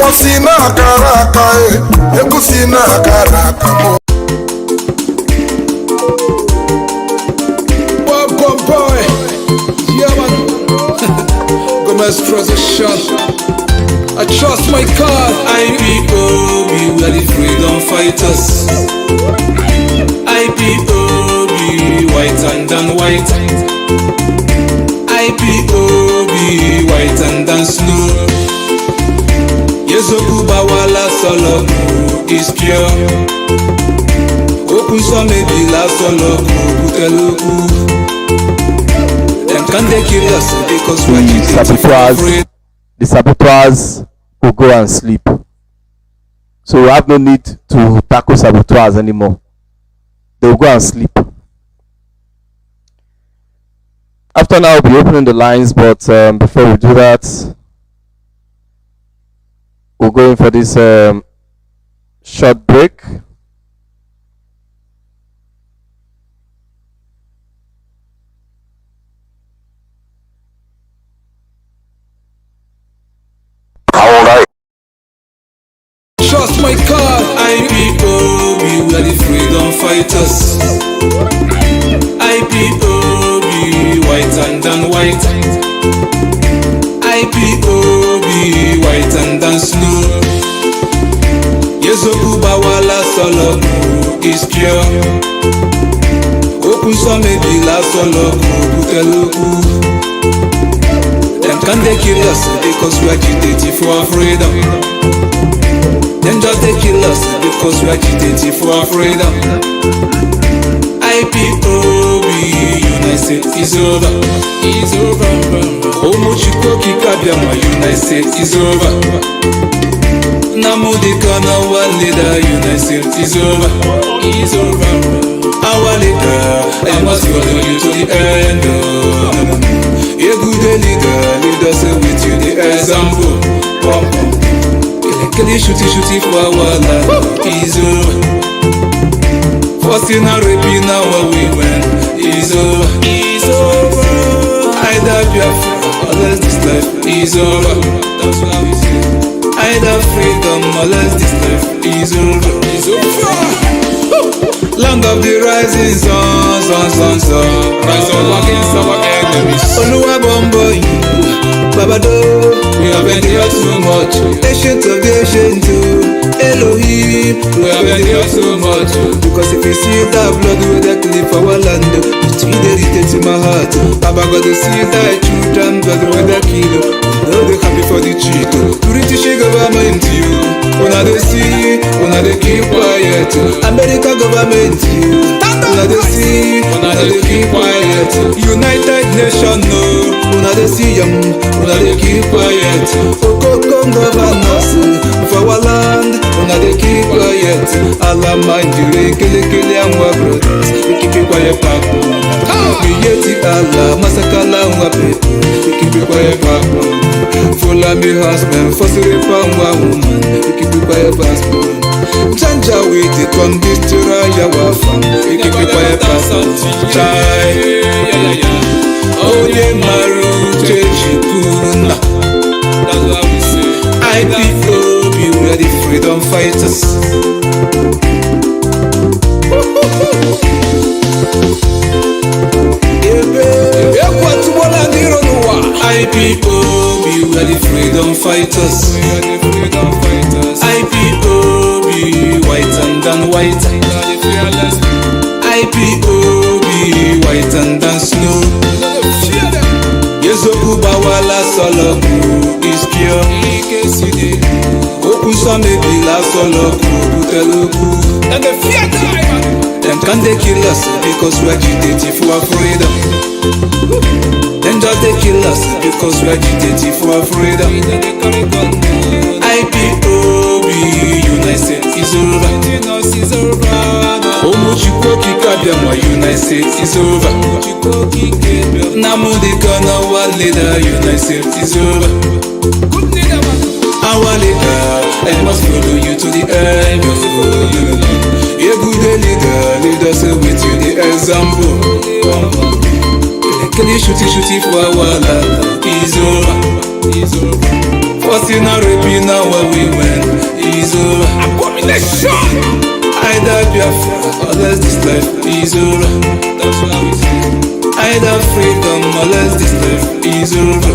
Ekusina karaka, ekusina karaka. Boy, yeah man, Gomez transition. I trust my God. IPOB, we are the freedom fighters. IPOB, white and then white. IPOB, white and then snow. Yezoku bawala solo is pure. Open some maybe la solo kuteluku. Can they kill us because we're the saboteurs will go and sleep. So we have no need to tackle saboteurs anymore. They will go and sleep. After now, we'll be opening the lines, but before we do that, we'll go in for this short break. Trust my God. IPOB, we are the freedom fighters. IPOB, white and then white. IPOB, white and then snow. Yezoku bawala solo is pure. Open some maybe la solo kuteluku. Them can they kill us because we are agitating for freedom. Them just they kill us because we are agitating for freedom. IPOB, United States is over. Is over. Omochikoki Kabiama, United States is over. Nnamdi Kanu, our leader, United States is over. Is over. Our leader, I must follow you to the end. A good leader, lead us with you the example. Shooty for our life is over. First in a raping now we win is over. Is over. Either Biafra or less this life is over. That's what we say. Either freedom or less this life is over. Is over. Land of the rising sun. Rise up against our enemies. Oluwa bomboy, Babado. We have been here too much. Ancient of the ancient Elohim. We have been here too much. Because if you see that blood with that clip our land, it's irritated to my heart. Baba got to see that children blood with that kilo. Now they happy for the cheat. British government you. When they see, when they keep quiet. American government you. When they see, when they keep quiet. United Nations no. When they see them, when they keep quiet. Okokong governors for our land, when they keep quiet. Allah mind you, kill and our brothers. We keep it quiet, Papa. We yet Allah, Masakala and our people. We keep it quiet, Papa. Follow me, husband, for the woman. We keep it quiet, Papa. Janja with the condition, our family. We keep it quiet, Papa. Child. Oh, yeah, Maru, Chechikuna. That's what we say. IPOB, we are the freedom fighters. IPOB, we are the freedom fighters. IPOB, white and then white. IPOB, white and then snow. Yezoku bawala solo is pure. Open some maybe la solo kuteluku. And the fear time. Them can they kill us because we are agitating for freedom. Them just they kill us because we are agitating for freedom. IPOB, United States is over. Omochikoki Kabiama, United States is over. Nnamdi Kanu, our leader, United States is over. Our leader, I must follow you to the end. A good leader, lead us with you the example. Shooty for our life is over. Forcing and raping now where we went is over. Abomination! Either Biafra or less this life is over. That's what we say. Either freedom or less this life is over.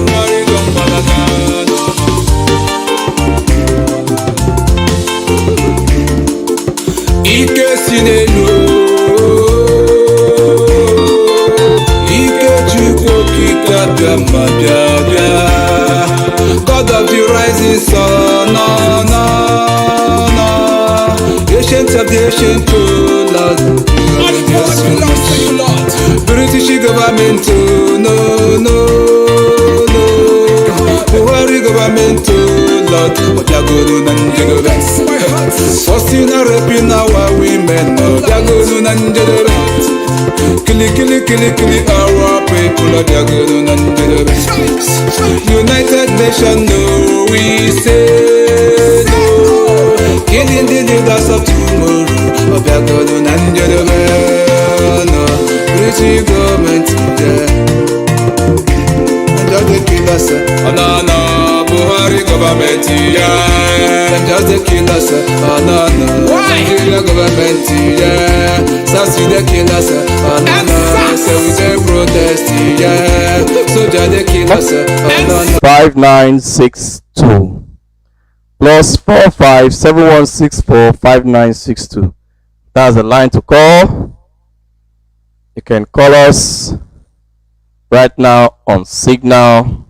Ike sinelo, Ike chukwu kika bia bia. God of the rising sun, no, no, no. Ancient of the ancient Lord. British government, no, no, no. Buhari government, Lord. Obiaguru nanjegebe. Forcing and raping our women, Obiaguru nanjegebe. Kili our people, Obiaguru nanjegebe. United Nations, no, we say no. Killing the leaders of tomorrow, Obiaguru nanjegebe. No, British government, yeah. Just the killers, oh no no, Buhari government, yeah. Just the killers, oh no no, Nigeria government, yeah. Sassy the killers, oh no no, so we dey protest, yeah. Soldier the killers, oh no no. 5962 plus 4571645962. That's the line to call. You can call us right now on Signal.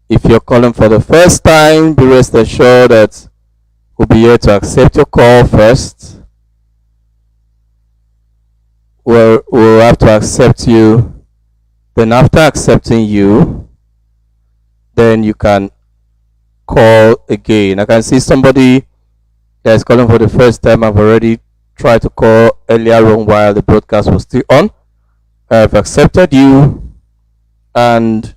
If you're calling for the first time, be rest assured that we'll be here to accept your call first. We'll have to accept you. Then after accepting you, then you can call again. I can see somebody that's calling for the first time. I've already tried to call earlier on while the broadcast was still on. I've accepted you, and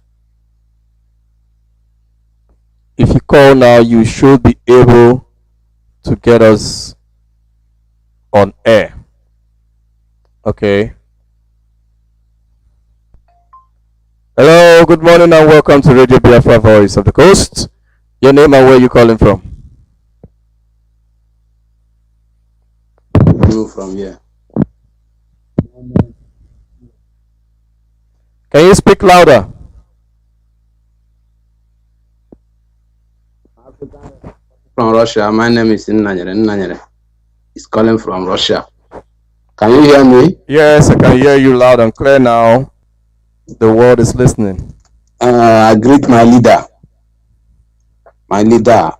if you call now, you should be able to get us on air. Okay. Hello, good morning and welcome to Radio Biafra, Voice of the Coast. Your name and where you calling from? From here. Can you speak louder? From Russia. My name is Nnamdi. He's calling from Russia. Can you hear me? Yes, I can hear you loud and clear now. The world is listening. I greet my leader. My leader,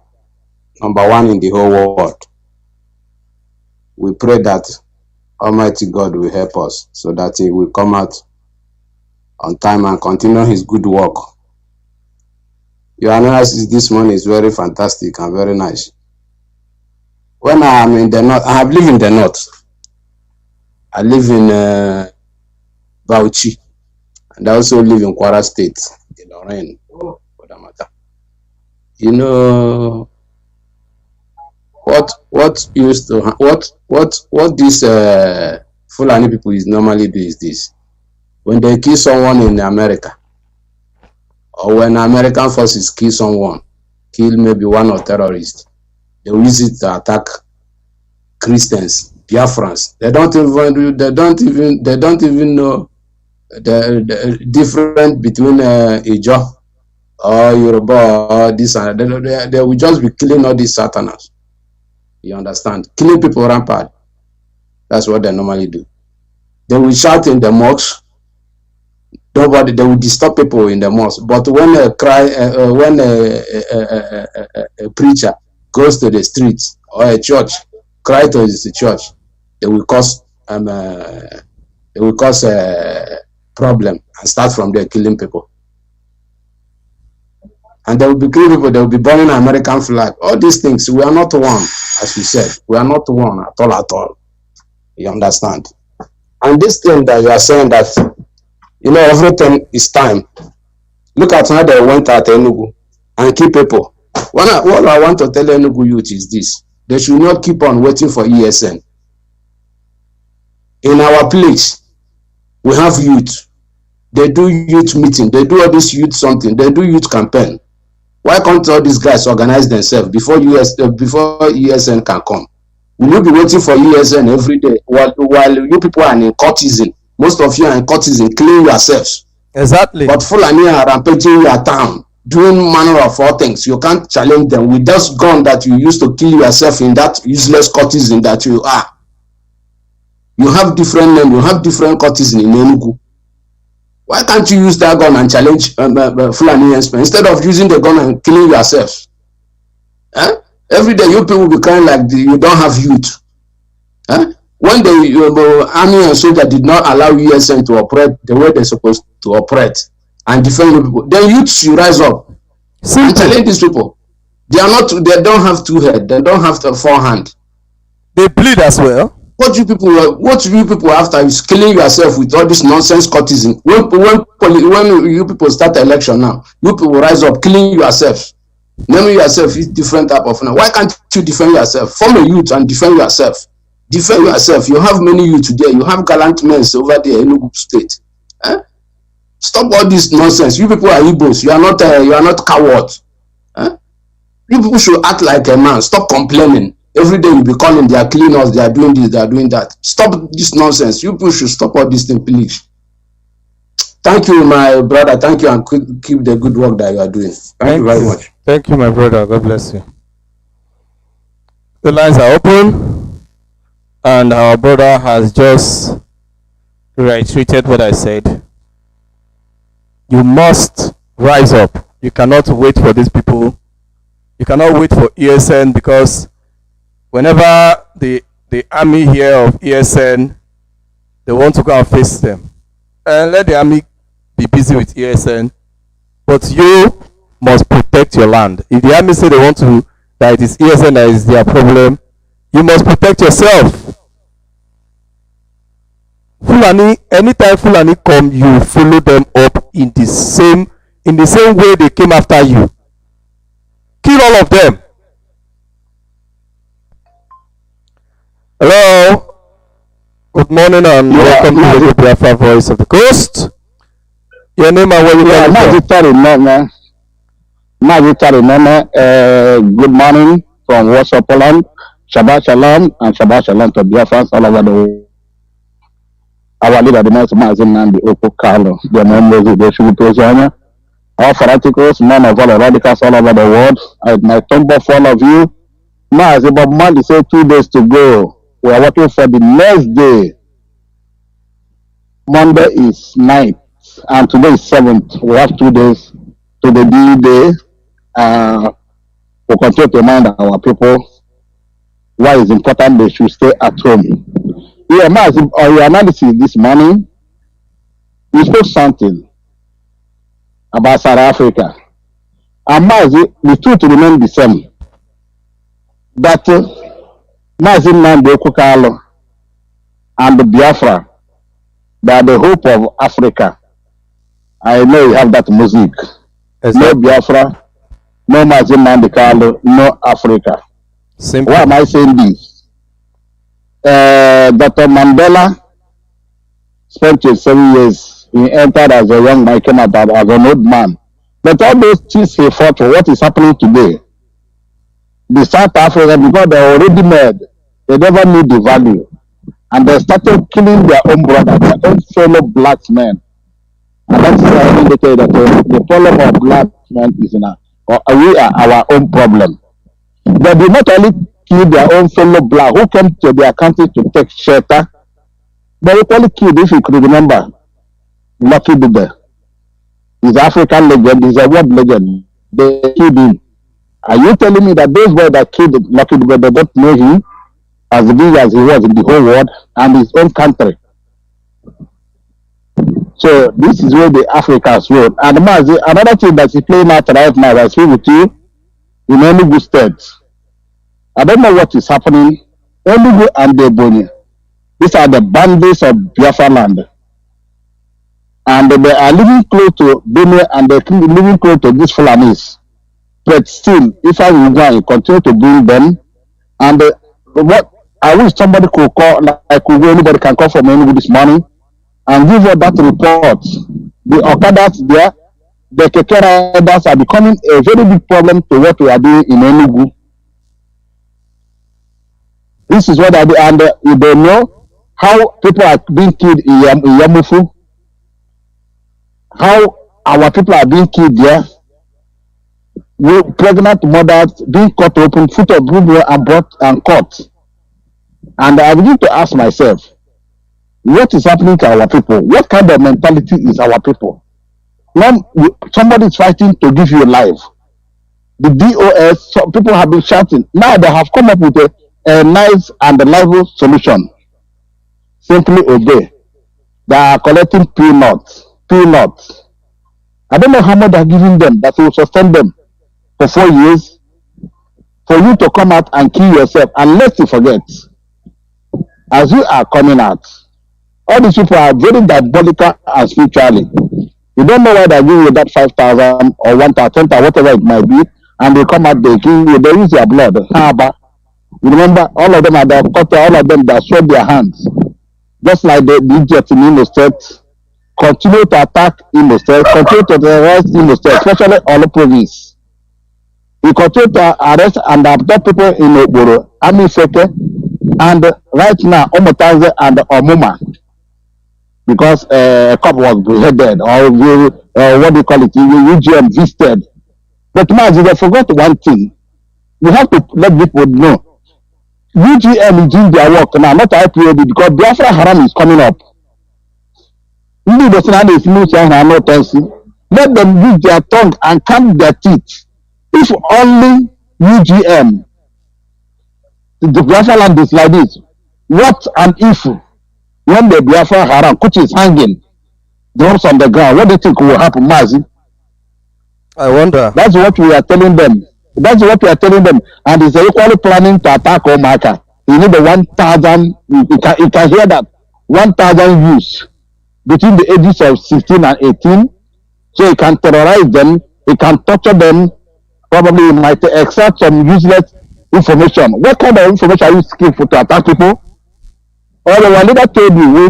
number one in the whole world. We pray that Almighty God will help us so that He will come out on time and continue His good work. Your analysis this morning is very fantastic and very nice. When I am in the north, I have lived in the north. I live in Bauchi, and I also live in Kwara State, in Lorraine, for that matter. You know what used to what these Fulani people is normally do is this: when they kill someone in America, or when American forces kill someone, kill maybe one or terrorist, they will use it to attack Christians, Biafrans. They don't even know the difference between Ijo or Yoruba or this and that. They will just be killing all these Satanas. You understand? Killing people rampant. That's what they normally do. They will shout in the mosque. They will disturb people in the mosque. But when a preacher goes to the streets or a church, cry to the church, they will cause a problem and start from there killing people. And they will be killing people. They will be burning an American flag. All these things, we are not one, as you said. We are not one at all. You understand? And this thing that you are saying that, you know, everything is time. Look at how they went at Enugu and keep people. What I want to tell Enugu youth is this: they should not keep on waiting for ESN. In our place, we have youth. They do youth meeting. They do all this youth something. They do youth campaign. Why can't all these guys organize themselves before before ESN can come? Will you be waiting for ESN every day while you people are in courtesan? Most of you are in courtesan, killing yourselves. Exactly. But Fulani are rampaging your town, doing manner of all things. You can't challenge them with that gun that you used to kill yourself in that useless courtesan that you are. You have different names, you have different courtesan in Enugu. Why can't you use that gun and challenge Fulani instead of using the gun and killing yourselves? Every day you people will be crying like you don't have youth. When the army and soldier did not allow ESN to operate the way they're supposed to operate and defend people, then youth should rise up and challenge these people. They don't have two heads, they don't have four hands. They bleed as well. What you people after is killing yourself with all this nonsense courtesan. When you people start the election now, you people rise up, killing yourselves. Naming yourself is different type of now. Why can't you defend yourself? Form a youth and defend yourself. Defend yourself. You have many youth today. You have gallant men over there in Enugu State. Stop all this nonsense. You people are Igbos. You are not cowards. You people should act like a man. Stop complaining. Every day you be calling. They are killing us. They are doing this. They are doing that. Stop this nonsense. You people should stop all this thing, please. Thank you, my brother. Thank you, and keep the good work that you are doing. Thank you very much. Thank you, my brother. God bless you. The lines are open, and our brother has just reiterated what I said. You must rise up. You cannot wait for these people. You cannot wait for ESN, because whenever the army here of ESN, they want to go and face them, and let the army be busy with ESN, but you must protect your land. If the army say they want to, that it is ESN that is their problem, you must protect yourself. Fulani, anytime Fulani come, you follow them up in the same way they came after you. Kill all of them. Hello. Good morning and welcome to Radio Biafra, Voice of the Coast. Your name and where you are from? Mazi Tami Remy, good morning from Warsaw, Poland. Shabbat Shalom and Shabbat Shalom to Biafrans all over the world. Our leader, the Mazi Nnamdi Kanu, the members of the Shubutozania, all fanaticals, none of all the radicals all over the world. My tumble for all of you. Mazi, but Monday said 2 days to go. We are working for the next day. Monday is 9th and today is 7th. We have 2 days to the D-Day. We'll continue to remind our people why it's important they should stay at home. Yeah, Mazi, on your analysis this morning, you spoke something about South Africa. And Mazi, the truth remains the same. That Mazi Nnamdi Kanu and the Biafra, they are the hope of Africa. I know you have that music. No Biafra, no Mazi Nnamdi Kanu, no Africa. Simple. Why am I saying this? Dr. Mandela spent 27 years. He entered as a young man, came out as an old man. But all those things he fought for, what is happening today? The South Africa, because they are already made, they never knew the value. And they started killing their own brother, their own fellow black men. And that's why I indicated that the problem of black men is we are our own problem. They did not only kill their own fellow black who came to their country to take shelter, they equally killed, if you could remember, Lucky Dube. He's an African legend, he's a world legend. They killed him. Are you telling me that those boys that killed Lucky Dube, they don't know him as big as he was in the whole world and his own country? So this is where the Africans wrote. And Mazi, another thing that is playing out right now, I speak with you, in Enugu State. I don't know what is happening. Enugu and Ebonyi, these are the boundaries of Biafra land. And they are living close to Benue and they're living close to these Fulanis. But still, if I will go and continue to bring them, and what I wish somebody could call, like anybody can call from Enugu this morning, and give us that report. The Okadas there, the Keke riders are becoming a very big problem to what we are doing in Enugu. This is what I do, and you don't know how people are being killed in Yamufu, how our people are being killed there. Pregnant mothers being cut open, foot of blue and brought and caught. And I begin to ask myself, what is happening to our people? What kind of mentality is our people? When somebody is fighting to give you life, the DOS, some people have been shouting. Now they have come up with a nice and reliable solution. Simply obey. They are collecting peanuts. Peanuts. I don't know how much they are giving them that will sustain them for 4 years. For you to come out and kill yourself, unless you forget, as you are coming out, all these people are very diabolical and spiritually. You don't know why they give you that 5,000 or 1,000, whatever it might be, and they come out, they kill you, they use your blood. You remember, all of them are the cutter, all of them that sweat their hands. Just like the Egypt in Imo State, continue to attack Imo State, continue to terrorize Imo State, especially all province. We continue to arrest and abduct people in Oboro, Amifeke, and right now, Omotaze and Omuma. Because a couple was beheaded, or what do you call it, UGM visited. But Mazi, they forgot one thing. We have to let people know. UGM is doing their work now, not IPOB, because Biafra Haram is coming up. Let them use their tongue and count their teeth. If only UGM, the Biafra land is like this, what an if when the Biafra Haram, which is hanging, drops on the ground, what do you think will happen, Mazi? I wonder. That's what we are telling them. That's what we are telling them. And it's equally planning to attack Omaka. You need the 1,000, you can hear that, 1,000 youths between the ages of 16 and 18. So he can terrorize them, he can torture them, probably he might extract some useless information. What kind of information are you seeking for to attack people? Or the leader told you,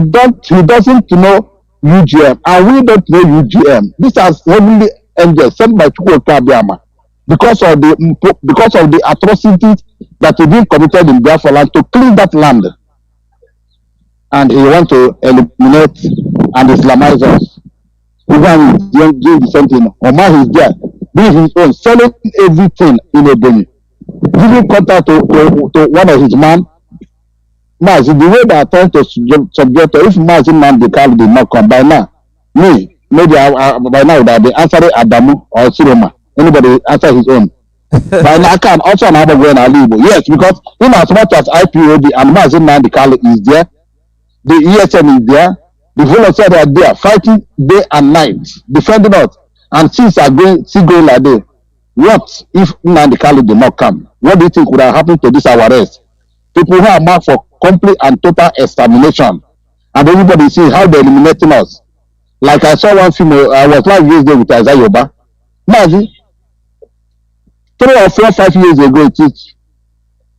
he doesn't know UGM, and we don't know UGM. These are heavenly angels sent by Chukwuka Abiyama because of the atrocities that have been committed in Biafra land to clean that land. And he wants to eliminate and Islamize us. Even doing the same thing. Omar is there, doing his own, selling everything in Ebony, giving contact to one of his men. Mazi, the way they are trying to subject, if Mazi Nnamdi Kanu did not come by now, maybe by now that they answer Adamu or Siroma. Anybody answer his own. By now, I can also another way in Alibo. Yes, because in as much as IPOB and Mazi Nnamdi Kanu is there, the ESN is there, the volunteers are there fighting day and night, defending us, and things are still going like this. What if Nnamdi Kanu did not come? What do you think would have happened to this our arrest? People who are marked for complete and total extermination, and everybody sees how they're eliminating us. Like I saw one film, I was live yesterday with Isaiah Yoba. Mazi, 3 or 4, 5 years ago, it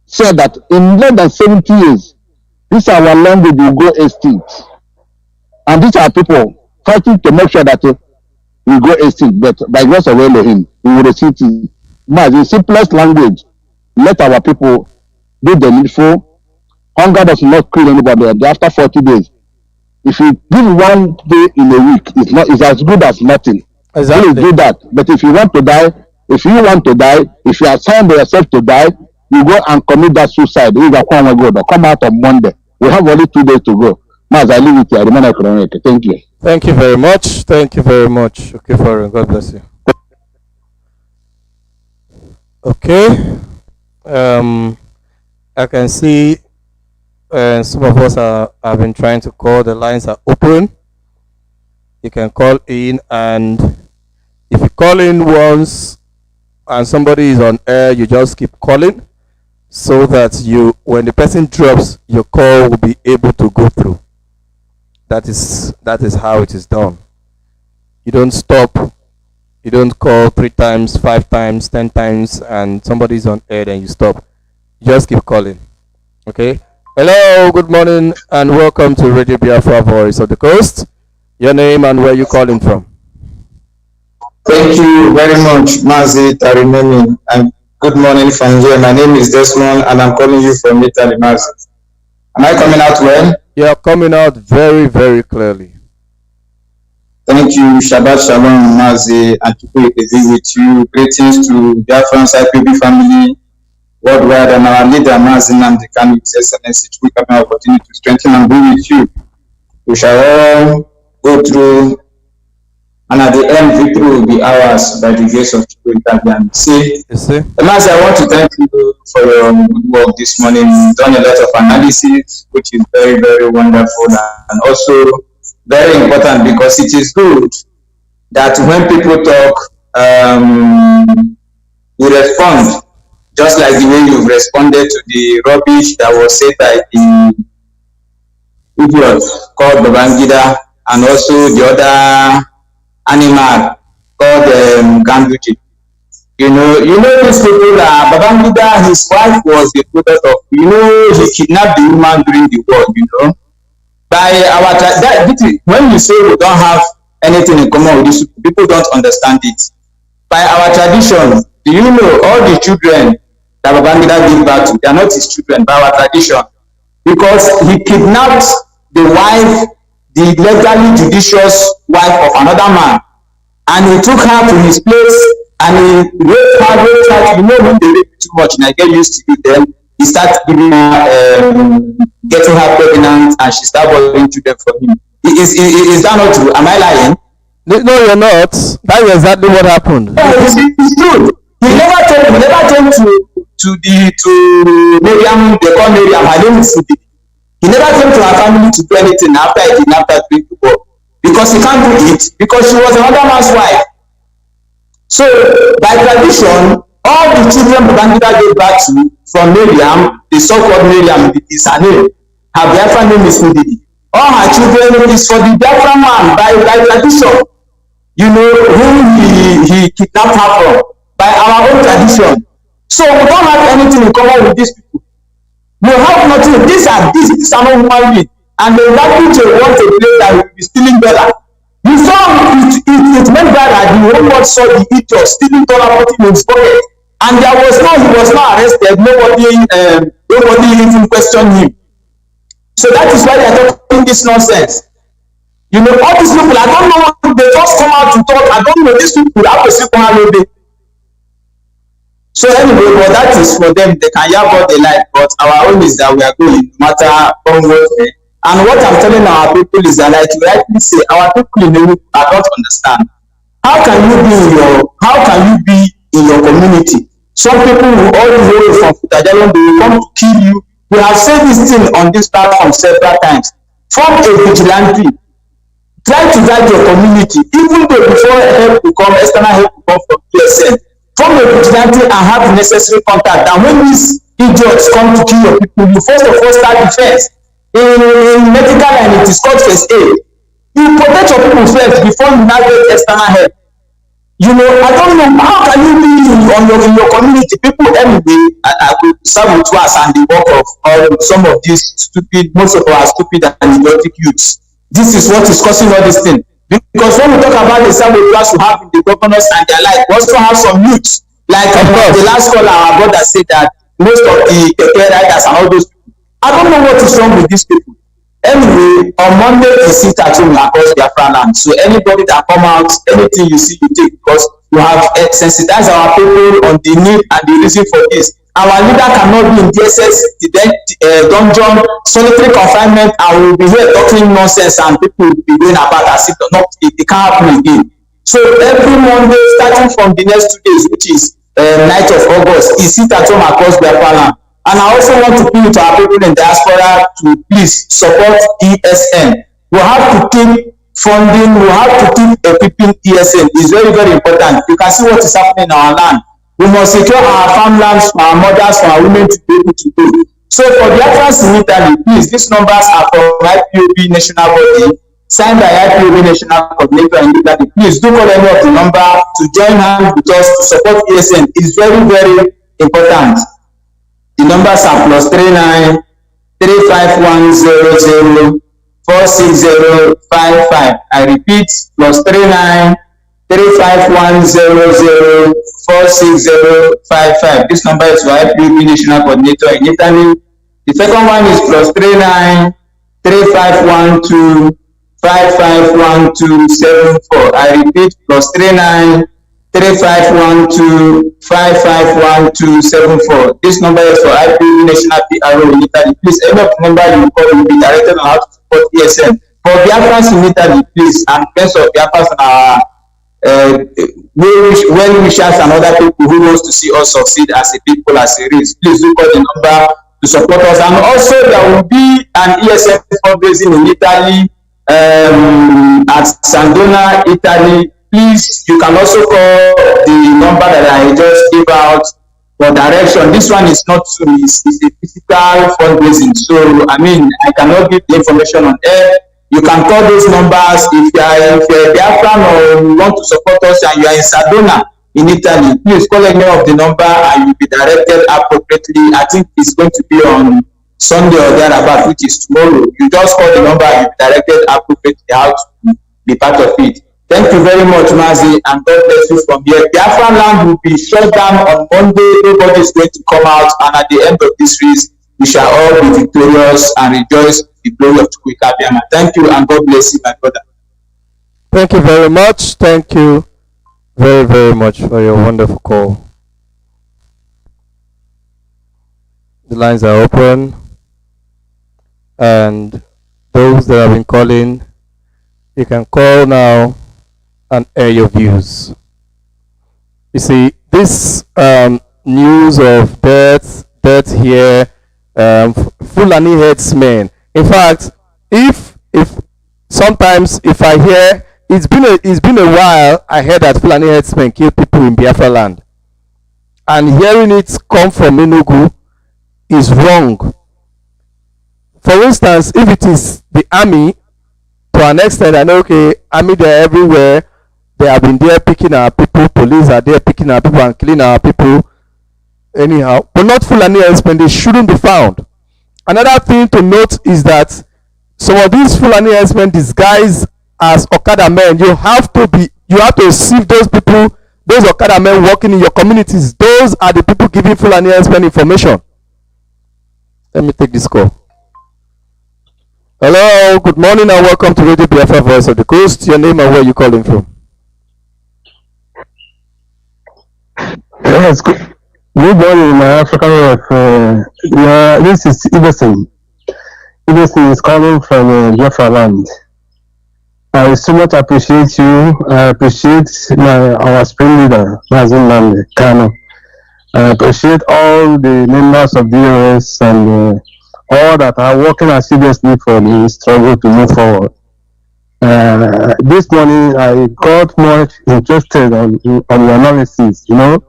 said that in less than 70 years, this our language will go extinct. And these are people fighting to make sure that we go extinct. But by grace of Elohim, we will receive it. Mazi, simplest language, let our people do the needful. Hunger does not kill anybody. After 40 days, if you give 1 day in a week, it's as good as nothing. Exactly. Please do that. But if you want to die, if you assign yourself to die, you go and commit that suicide. You come out on Monday. We have only 2 days to go. Maz, I leave it here. I remain economic. Thank you. Thank you very much. Thank you very much. Okay, for God bless you. Okay. I can see some of us have been trying to call. The lines are open. You can call in, and if you call in once and somebody is on air, you just keep calling so that when the person drops, your call will be able to go through. That is how it is done. You don't stop. You don't call 3 times, 5 times, 10 times, and somebody's on air, then you stop. You just keep calling. Okay. Hello, good morning, and welcome to Radio Biafra, Voice of the Coast. Your name and where you calling from? Thank you very much, Mazi Tami Remy, and good morning from here. My name is Desmond, and I'm calling you from Italy, Mazi. Am I coming out well? You are coming out very, very clearly. Thank you. Shabbat Shalom, Mazi, and to be with you. Greetings to Biafran IPOB family worldwide, and our leader, Mazi Nnamdi Kanu, His Excellency, we have an opportunity to strengthen and be with you. We shall all go through, and at the end, victory will be ours by the grace of Chukwu. See, Mazi, I want to thank you for your good work this morning. You've done a lot of analysis, which is very, very wonderful, and also very important, because it is good that when people talk, you respond, just like the way you've responded to the rubbish that was said by the idiot called Babangida, and also the other animal called Ganduji. You know these people that Babangida, his wife was the product of, he kidnapped the woman during the war, By our when you say we don't have anything in common with these people, don't understand it. By our tradition, do you know all the children that Babangida gave birth to, they are not his children by our tradition, because he kidnapped the wife, the legally judicious wife of another man, and he took her to his place and he raped her. When they rape too much and I get used to it, then he starts giving her, getting her pregnant, and she starts bothering children for him. Is that not true? Am I lying? No, you're not. That is exactly what happened. No, it's true. He never came to Miriam. They call Miriam. Her name is Sidi. He never came to her family to do anything after he kidnapped her during the war, because he can't do it, because she was another man's wife. So by tradition, all the children Babangida gave birth to from Miriam, the so-called Miriam is her name. Her Biafra name is Ndidi. All her children is for the Biafra man by tradition. Whom he kidnapped her from by our own tradition. So we don't have anything in common with these people. We have nothing. These are not human beings, and they likely to want a place that will be stealing dollar. You saw it meant that the whole world saw the idiot stealing dollar, putting in his pocket, and he was not arrested. Nobody even questioned him. So that is why they are talking this nonsense. All these people, I don't know, they just come out to talk. I don't know these people. How to sleep on a day. So anyway, but that is for them. They can have what they like, but our own is that we are going, no matter what way. And what I'm telling our people is that, like you rightly say, our people in Europe don't understand. How can you be in your community? Some people will all the way from Futajalon, they will come to kill you. We have said this thing on this platform several times. Form a vigilante. Try to guide your community, even though before help will come, external help will come from PSN. Form a vigilante and have the necessary contact. And when these idiots come to kill your people, you first of all start defense. In medical line, it is called first aid. You protect your people first before you now get external help. I don't know, how can you be in your community? People anyway, I will serve with us and the work of some of these most of our stupid and idiotic youths. This is what is causing all this thing. Because when we talk about the saboteurs we have in the governors and their life, we also have some youths. Like the last caller, our brother said that most of the care riders and all those people. I don't know what is wrong with these people. Anyway, on Monday, we sit at home across Biafra land. So anybody that come out, anything you see, you take, because you have sensitized our people on the need and the reason for this. Our leader cannot be in DSS, dungeon, solitary confinement, and we'll be here talking nonsense, and people will be going about as if it can't happen again. So every Monday, starting from the next 2 days, which is 9th of August, is sit at home across Biafra land. And I also want to appeal to our people in diaspora to please support ESN. We have to keep funding, we have to keep equipping ESN. It's very, very important. You can see what is happening in our land. We must secure our farmlands for our mothers, for our women to be able to do. So for the Biafrans in Italy, please, these numbers are from IPOB national body, signed by IPOB national coordinator in Italy. Please do call any of the number to join hands with us to support ESN. It's very, very important. The numbers are +39 35100 46055. I repeat, +39 3510046055. This number is for IPB National Coordinator in Italy. The second one is +39 3512 551274. I repeat, +39 3512 551274. This number is for IPB National PRO in Italy. Please, any of the number you call will be directed on how to support ESN. For Biafrans in Italy, please, and friends of Biafrans and our well-wishers and other people who wants to see us succeed as a people, as a race, please do call the number to support us. And also, there will be an ESN fundraising in Italy, at Sandona, Italy. Please, you can also call the number that I just gave out for direction. This one is not Zoom, it's a physical fundraising. So, I mean, I cannot give the information on air. You can call those numbers if you are a Biafran or you want to support us and you are in Sardona in Italy. Please call any of the number and you'll be directed appropriately. I think it's going to be on Sunday or thereabout, which is tomorrow. You just call the number and you'll be directed appropriately how to be part of it. Thank you very much, Mazi, and God bless you from here. Biafran land will be shut down on Monday. Nobody is going to come out, and at the end of this race, we shall all be victorious and rejoice in the glory of Chukwuka Abiyama. Thank you, and God bless you, my brother. Thank you very much. Thank you very, very much for your wonderful call. The lines are open, and those that have been calling, you can call now and air your views. You see, this news of death here, Fulani headsmen. In fact, if sometimes if I hear it's been a while, I heard that Fulani headsmen kill people in Biafra land, and hearing it come from Enugu is wrong. For instance, if it is the army, to an extent, I know, okay, army, they're everywhere. They have been there picking our people. Police are there picking our people and killing our people. Anyhow, but not Fulani herdsmen. They shouldn't be found. Another thing to note is that some of these Fulani herdsmen disguised as Okada men. You have to receive those people, those Okada men working in your communities. Those are the people giving Fulani herdsmen information. Let me take this call. Hello, good morning and welcome to Radio Biafra Voice of the Coast. Your name and where you calling from? Yes, good morning, my African wife. This is Ibeson. Ibeson is calling from Biafra land. I so much appreciate you. I appreciate our spring leader, Mazi Nnamdi Kanu. I appreciate all the members of DOS and all that are working assiduously for the struggle to move forward. This morning, I got much interested on the analysis. You know,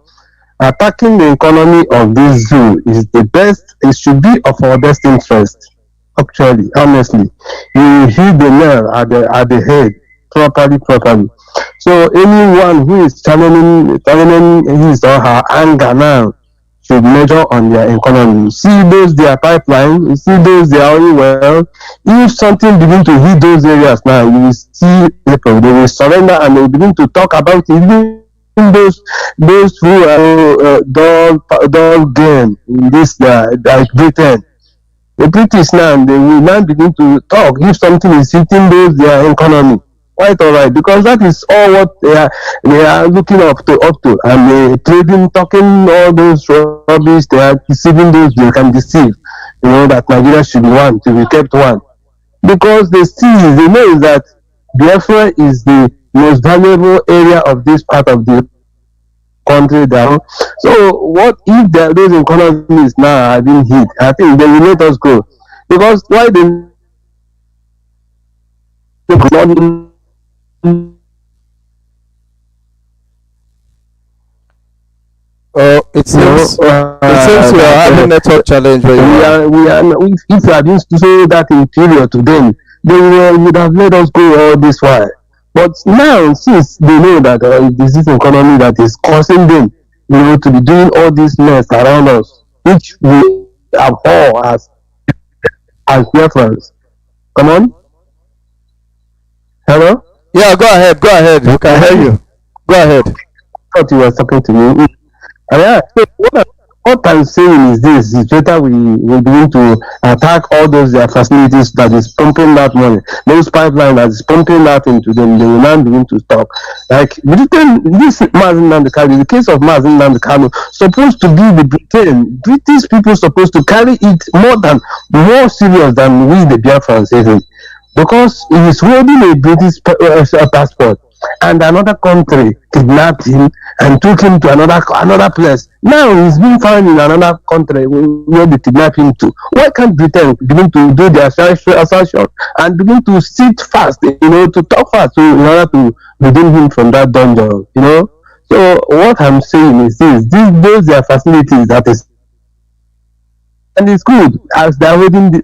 attacking the economy of this zoo is the best. It should be of our best interest. Actually, honestly, you hit the nail at the head properly. So anyone who is channeling his or her anger now should measure on their economy. See those their pipeline, see those their oil well. If something begin to hit those areas now, you will see people, they will surrender and they will begin to talk about it. Even those who are dull game in this like Britain. The British now, they will now begin to talk if something is hitting their economy. Quite all right, because that is all what they are looking up to, and they trading, talking all those rubbish. They are deceiving those they can deceive. You know that Nigeria should be one, to be kept one, because they know that Biafra is the most valuable area of this part of the country down. So what if those economies now are being hit? I think they will let us go, because why they it seems we are having a network challenge where if we had used to say that in period to them, they would have let us go all this while. But now, since they know that this is economy that is causing them, to be doing all this mess around us, which we abhor as Biafrans. Come on. Hello? Yeah, go ahead. We can hear you. Go ahead. thought he was talking to me. Yeah, so what I'm saying is this: it's better we begin to attack all those their facilities that is pumping that money, those pipelines that is pumping that into them. They will now begin to stop. Like Britain, this Mazi Nnamdi Kanu, the case of Mazi Nnamdi Kanu, supposed to be the British people supposed to carry it more serious than we the Biafrans even, because he is holding a British passport, and another country kidnapped him and took him to another place. Now he's being found in another country where they kidnapped him to. Why can't Britain begin to do their assertion and begin to sit fast, to talk fast, in order to redeem him from that dungeon, So what I'm saying is those are facilities that is, and it's good as they're holding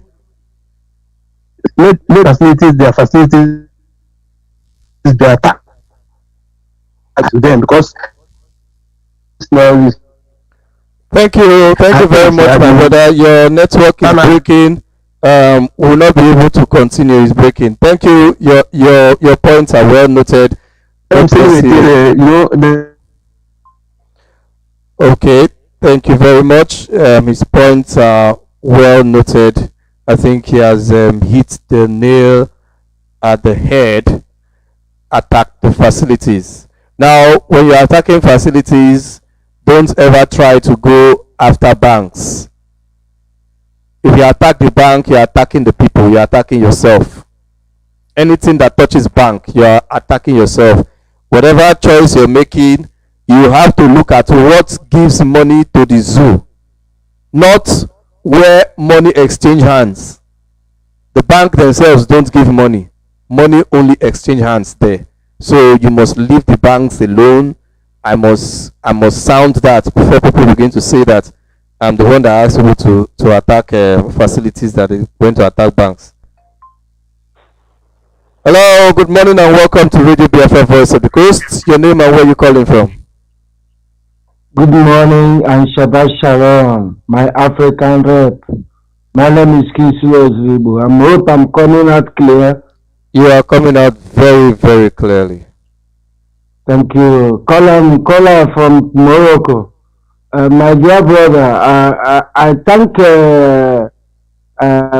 their facilities, they attack to them, because now Thank you very much, my brother. Your network is breaking. We will not be able to continue. It's breaking. Thank you. Your points are well noted. Okay. Thank you very much. His points are well noted. I think he has hit the nail at the head. Attack the facilities. Now, when you're attacking facilities, don't ever try to go after banks. If you attack the bank, you're attacking the people, you're attacking yourself. Anything that touches bank, you're attacking yourself. Whatever choice you're making, you have to look at what gives money to the zoo, not where money exchange hands. The bank themselves don't give money. Money only exchange hands there. So you must leave the banks alone. I must sound that before people begin to say that I'm the one that asked people to attack facilities that is going to attack banks. Hello, good morning and welcome to Radio Biafra Voice of the Coast. Your name and where you calling from? Good morning and Shabbat Shalom, my African rep. My name is Kislo Zwibu. I hope I'm coming out clear. You are coming out very, very clearly. Thank you. Caller from Morocco. My dear brother, I thank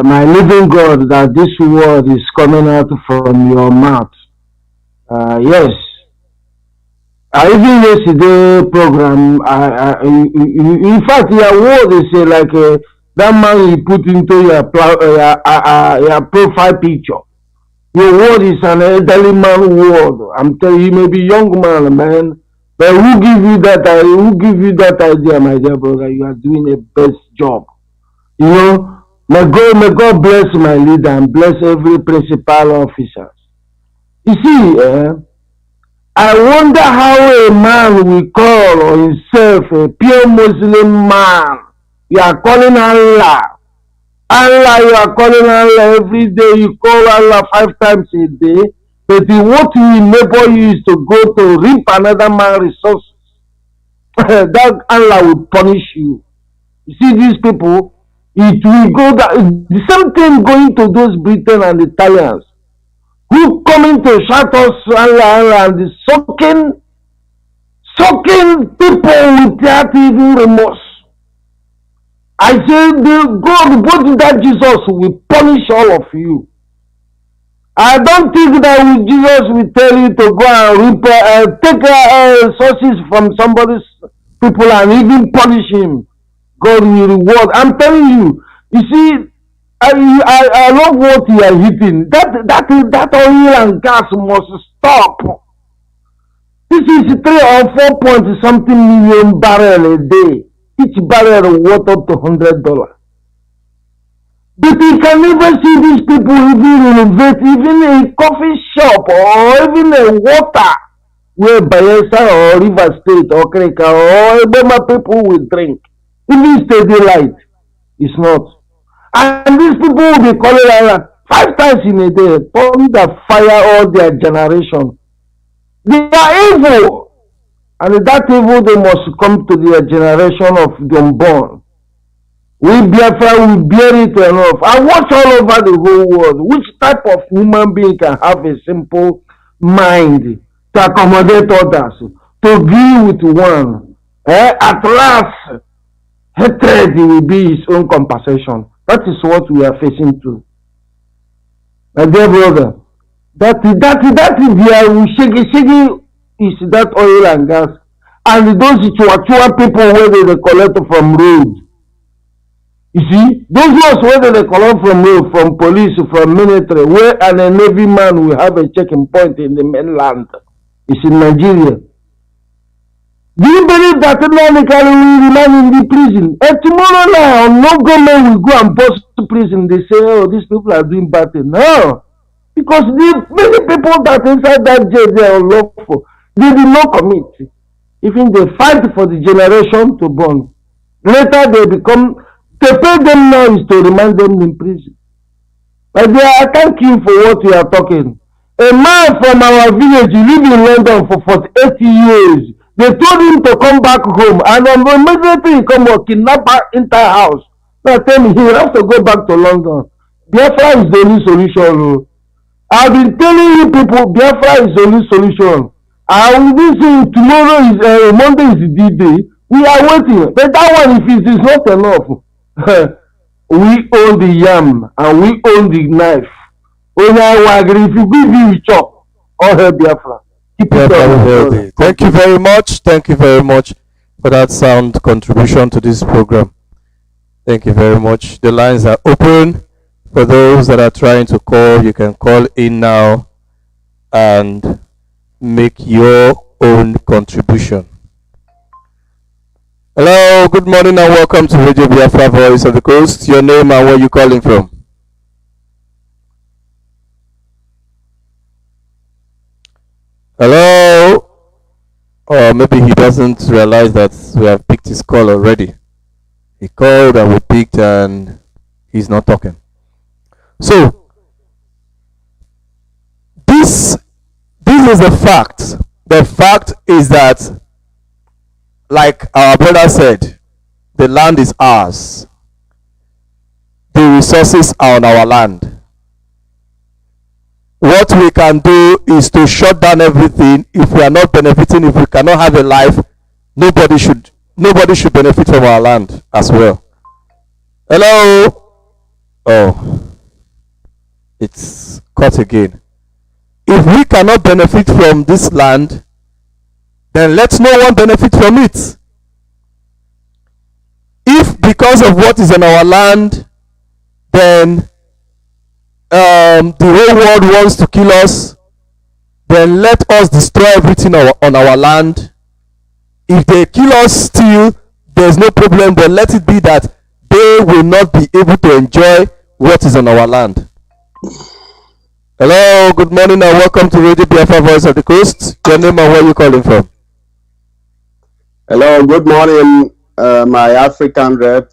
my living God that this word is coming out from your mouth. Yes. Even yesterday program, in fact, your word is like that man you put into your profile picture. Your word is an elderly man word. I'm telling you, may be young man, but who give you that? Who give you that idea, my dear brother? You are doing a best job. May God bless my leader and bless every principal officer. You see, I wonder how a man will call himself a pure Muslim man. You are calling Allah. Allah, you are calling Allah every day. You call Allah 5 times a day. But what will enable you is to go to reap another man's resources. That Allah will punish you. You see these people, it will go that the same thing going to those Britain and Italians who coming to shout us Allah and the sucking people without even remorse. I say, God, what that Jesus will punish all of you. I don't think that Jesus will tell you to go and take sources from somebody's people and even punish him. God will reward. I'm telling you. You see, I love what you are hitting. That oil and gas must stop. This is 3 or 4 point something million barrel a day. Each barrel worth up to $100. But you can never see these people even innovate, even a coffee shop or even a water where Bayelsa or River State or Kreka or Ebema people will drink. Even steady light. It's not. And these people will be calling Allah 5 times in a day, thunder, fire all their generation. They are evil. And that evil, they must come to their generation of the unborn. We Biafra will bear it enough. I watch all over the whole world. Which type of human being can have a simple mind to accommodate others, to agree with one. At last, hatred will be his own compensation. That is what we are facing to. My dear brother, that is their shaky is that oil and gas. And those chua people where they collect from road. You see, those ones where they collect from road, from police, from military, where a Navy man will have a checking point in the mainland. It's in Nigeria. Do you believe that economically will remain in the prison? And tomorrow now, no government will go and post to prison. They say, oh, these people are doing bad things. No. Because the many people that inside that jail, they are unlawful. They did not commit. Even they fight for the generation to born. Later they become, to pay them now is to remind them in prison. But I thank you for what you are talking. A man from our village, he lived in London for 48 years. They told him to come back home, and immediately he come work, kidnap her entire house. Now tell me, he will have to go back to London. Biafra is the only solution. I've been telling you people, Biafra is the only solution. And this tomorrow is Monday is the D-Day. We are waiting, but that one, if it is not enough, we own the yam and we own the knife. If you give me chop, all hell Biafra. Thank you very much. Thank you very much for that sound contribution to this program. Thank you very much. The lines are open for those that are trying to call. You can call in now and make your own contribution. Hello, good morning and welcome to Radio Biafra, Voice of the Coast. Your name and where you calling from? Hello? Or maybe he doesn't realize that we have picked his call already. He called and we picked and he's not talking. So, this is the fact. The fact is that, like our brother said, the land is ours. The resources are on our land. What we can do is to shut down everything. If we are not benefiting, if we cannot have a life, nobody should benefit from our land as well. Hello? Oh, it's cut again. If we cannot benefit from this land, then let no one benefit from it. If because of what is on our land, then the whole world wants to kill us, then let us destroy everything on our land. If they kill us still, there's no problem, but let it be that they will not be able to enjoy what is on our land. Hello, good morning and welcome to Radio Biafra, Voice of the Coast. Your name and where you calling from? Hello, good morning, my African rep.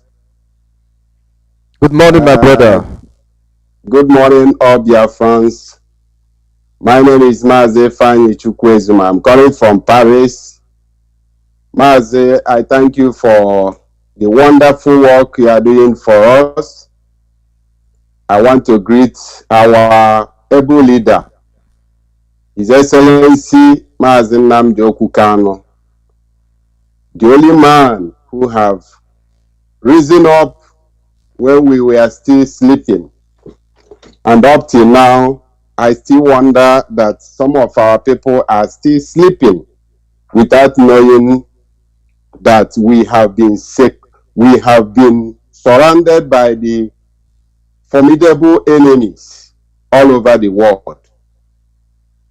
Good morning, my brother. Good morning, all Biafrans. My name is Mazi Nnamdi. I'm calling from Paris. Mazi, I thank you for the wonderful work you are doing for us. I want to greet our able leader, His Excellency Mazi Nnamdi Kanu, the only man who have risen up when we were still sleeping. And up till now, I still wonder that some of our people are still sleeping without knowing that we have been sick. We have been surrounded by the formidable enemies all over the world.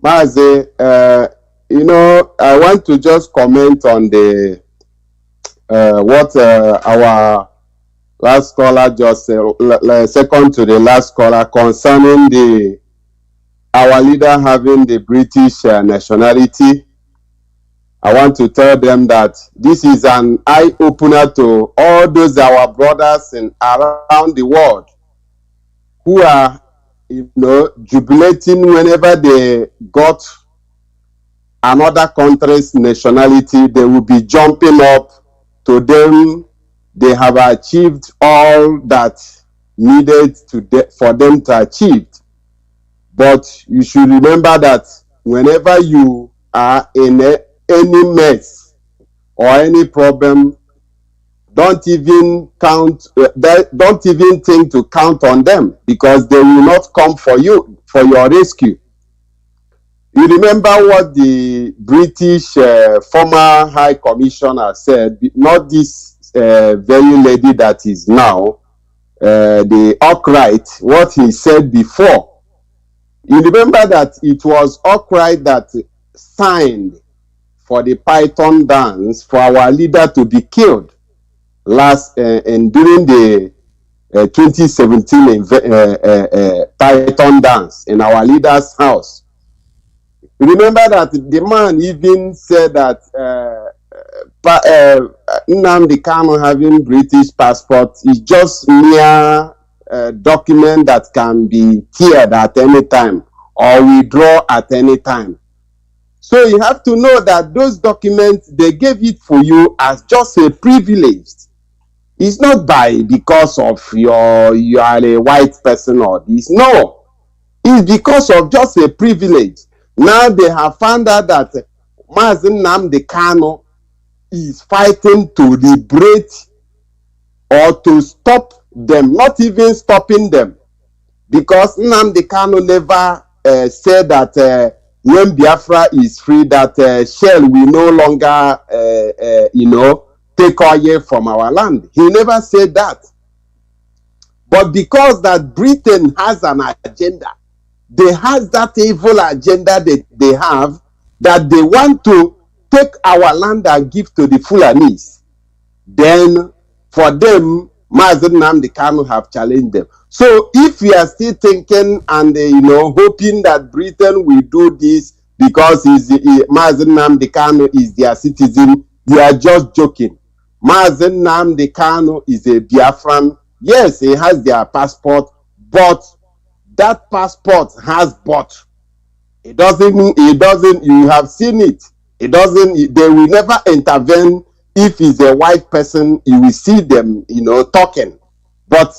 Mazi, I want to just comment on the what our last caller just second to the last caller concerning our leader having the British nationality. I want to tell them that this is an eye-opener to all those our brothers around the world who are, jubilating whenever they got another country's nationality. They will be jumping up to them. They have achieved all that needed for them to achieve. But you should remember that whenever you are in any mess or any problem, don't even don't even think to count on them, because they will not come for you, for your rescue. You remember what the British former High Commissioner said, not this very lady that is now, the Arkwright, what he said before. You remember that it was Arkwright that signed for the Python dance for our leader to be killed and during the 2017 Python dance in our leader's house. Remember that the man even said that Nnamdi Kanu having British passport is just mere document that can be cleared at any time or withdraw at any time. So you have to know that those documents, they gave it for you as just a privilege. It's not because of you are a white person or this. No, it's because of just a privilege. Now they have found out that Mazi Nnamdi Kanu is fighting to liberate or to stop them, not even stopping them, because Nnamdi Kanu never said that when Biafra is free, that Shell will no longer, take oil from our land. He never said that. But because that Britain has an agenda, they have that evil agenda that they have, that they want to take our land and give to the Fulanis. Then for them, Mazi Nnamdi Kanu have challenged them. So if we are still thinking and hoping that Britain will do this because Mazi Nnamdi Kanu is their citizen, we are just joking. Mazi Nnamdi Kanu is a Biafran. Yes, he has their passport, but that passport has bought. It doesn't, you have seen it. They will never intervene. If he's a white person, you will see them, talking. But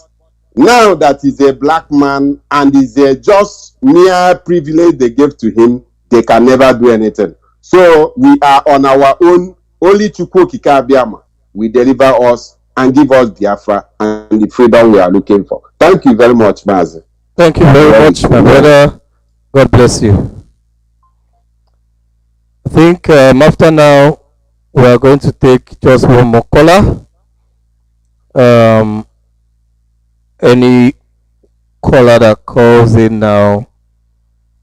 now that he's a black man and is a just mere privilege they gave to him, they can never do anything. So we are on our own. Only Chukwu Okike Abiama will deliver us and give us Biafra and the freedom we are looking for. Thank you very much, Mazi. Thank you very much, my brother. God bless you. I think after now, we are going to take just one more caller. Any caller that calls in now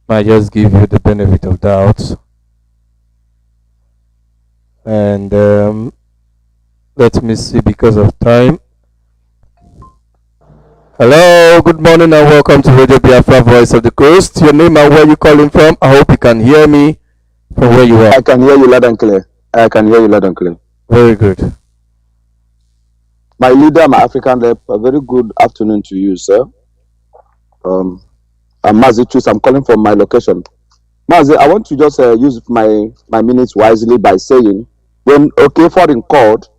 might just give you the benefit of doubt. And let me see, because of time. Hello, good morning and welcome to Radio Biafra, Voice of the Coast. Your name and where you calling from? I hope you can hear me from where you are. I can hear you loud and clear. Very good. My leader, my African rep, a very good afternoon to you, sir. I'm Mazi Chus. I'm calling from my location. Mazi, I want to just use my minutes wisely by saying, when Okafor called,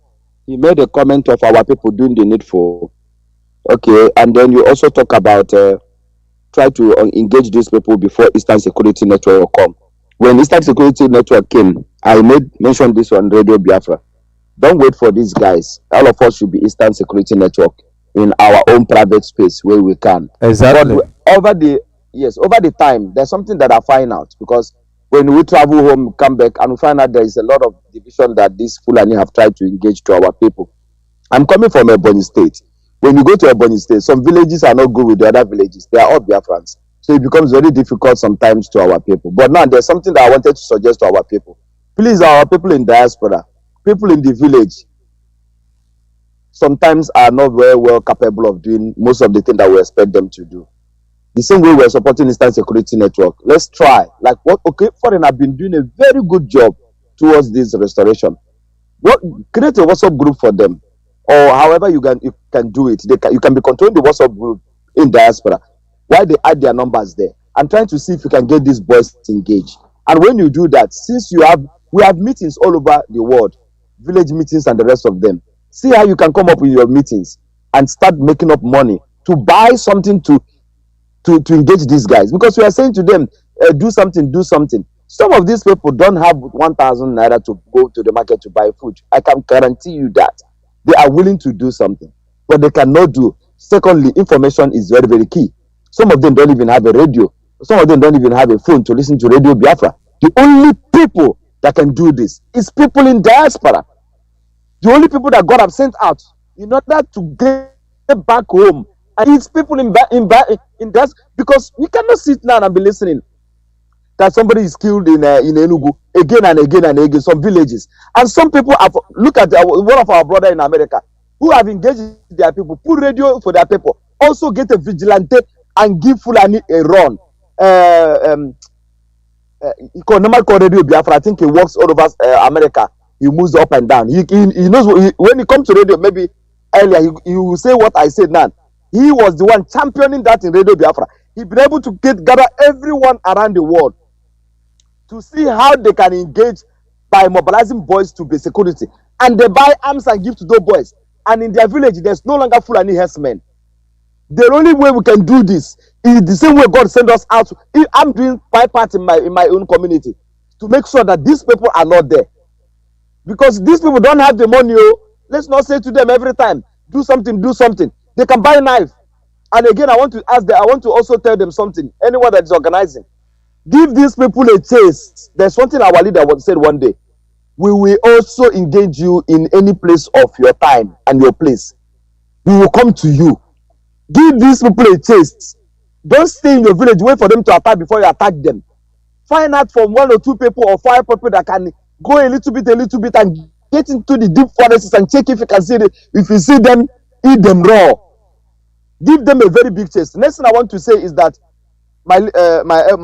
he made a comment of our people doing the needful. Okay, and then you also talk about try to engage these people before Eastern Security Network come. When Eastern Security Network came, I mentioned this on Radio Biafra. Don't wait for these guys. All of us should be Eastern Security Network in our own private space where we can. Exactly. But over the time, there's something that I find out, because when we travel home, come back, and we find out there is a lot of division that these Fulani have tried to engage to our people. I'm coming from Ebonyi State. When you go to Ebonyi State, some villages are not good with the other villages. They are all Biafrans. So it becomes very difficult sometimes to our people. But now there's something that I wanted to suggest to our people. Please, our people in diaspora, people in the village, sometimes are not very well capable of doing most of the things that we expect them to do. The same way we're supporting Eastern Security Network. Let's try. Like what Foreign have been doing a very good job towards this restoration. Create a WhatsApp group for them, or however you can do it. You can be controlling the WhatsApp group in diaspora while they add their numbers there. I'm trying to see if you can get these boys engaged. And when you do that, since we have meetings all over the world, village meetings and the rest of them. See how you can come up with your meetings and start making up money to buy something to engage these guys. Because we are saying to them, do something. Some of these people don't have 1,000 naira to go to the market to buy food. I can guarantee you that they are willing to do something, but they cannot do. Secondly, information is very, very key. Some of them don't even have a radio. Some of them don't even have a phone to listen to Radio Biafra. The only people that can do this is people in diaspora. The only people that God have sent out in order to get back home. And it's people in that, because we cannot sit down and be listening that somebody is killed in Enugu again and again and again, some villages. And some people have, look at one of our brother in America, who have engaged their people, put radio for their people, also get a vigilante and give Fulani a run. He normal call Radio Biafra. I think he works all over America. He moves up and down. He knows when he comes to radio, maybe earlier, he will say what I said now. He was the one championing that in Radio Biafra. He's been able to gather everyone around the world to see how they can engage by mobilizing boys to be security. And they buy arms and give to those boys. And in their village, there's no longer Fulani herdsmen. The only way we can do this is the same way God sent us out. I'm doing my part in my own community to make sure that these people are not there. Because these people don't have the money. Let's not say to them every time, do something, do something. They can buy a knife. And again, I want to ask them, I want to also tell them something. Anyone that is organizing, give these people a chase. There's something our leader said one day. We will also engage you in any place of your time and your place. We will come to you. Give these people a chase. Don't stay in your village, wait for them to attack before you attack them. Find out from 1 or 2 people or 5 people that can go a little bit and get into the deep forests and check if you can see it. If you see them, eat them raw. Give them a very big chase. Next thing I want to say is that my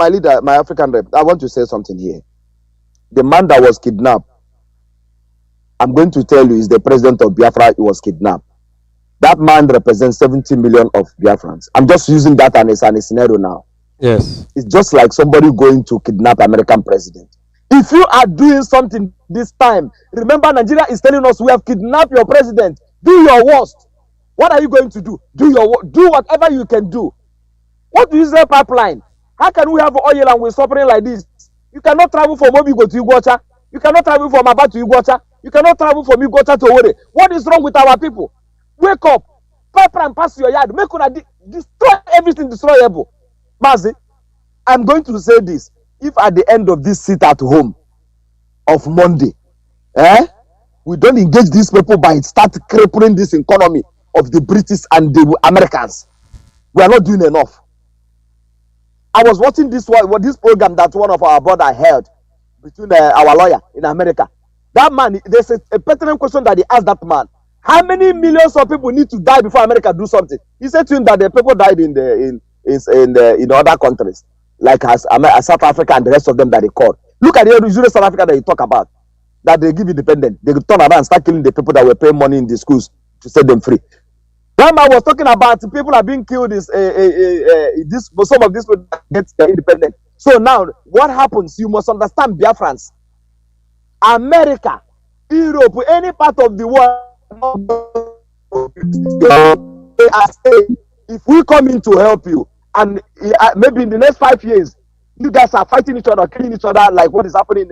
leader, my African rep, I want to say something here. The man that was kidnapped, I'm going to tell you, is the president of Biafra. He was kidnapped. That man represents 70 million of Biafrans. I'm just using that as a scenario now. Yes. It's just like somebody going to kidnap American president. If you are doing something this time, remember Nigeria is telling us we have kidnapped your president. Do your worst. What are you going to do? Do whatever you can do. What do you say pipeline? How can we have oil and we're suffering like this? You cannot travel from Obigo to Iguacha. You cannot travel from Aba to Iguacha. You cannot travel from Iguacha to Owerri. What is wrong with our people? Wake up, pipeline pass your yard. Make una destroy everything destroyable. Mazi, I'm going to say this. If at the end of this sit at home of Monday, we don't engage these people by start crippling this economy of the British and the Americans, we are not doing enough. I was watching this program that one of our brother held between our lawyer in America. That man, there's a pertinent question that he asked that man. How many millions of people need to die before America do something? He said to him that the people died in other countries, like South Africa and the rest of them that they called. Look at the usual South Africa that you talk about, that they give independence. They turn around and start killing the people that were paying money in the schools to set them free. One man was talking about people are being killed. Some of these people get independent. So now, what happens? You must understand, Biafrans, America, Europe, any part of the world. They are saying, if we come in to help you, and maybe in the next 5 years, you guys are fighting each other, killing each other, like what is happening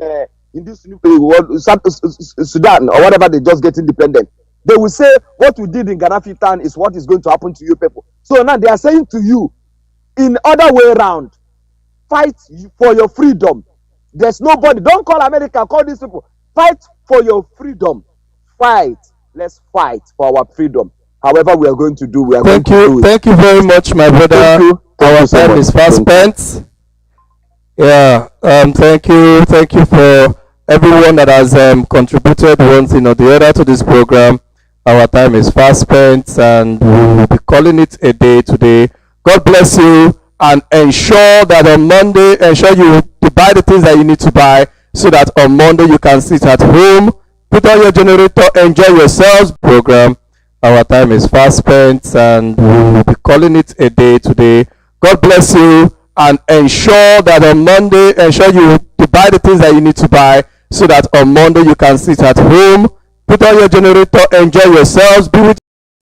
in this new world, Sudan or whatever, they just get independent. They will say what we did in Gaddafi town is what is going to happen to you people. So now they are saying to you, in other way around, fight for your freedom. There's nobody. Don't call America. Call these people. Fight for your freedom. Fight. Let's fight for our freedom. However we are going to do, we are going to do it. Thank you very much, my brother. Our time is fast spent. Yeah. Thank you. Thank you for everyone that has contributed one thing or the other to this program. Our time is fast spent, and we will be calling it a day today. God bless you, and ensure that on Monday, ensure you to buy the things that you need to buy, so that on Monday you can sit at home, put on your generator, enjoy yourselves. Program. Our time is fast spent, and we will be calling it a day today. God bless you, and ensure that on Monday, ensure you to buy the things that you need to buy, so that on Monday you can sit at home, put on your generator, enjoy yourselves, be with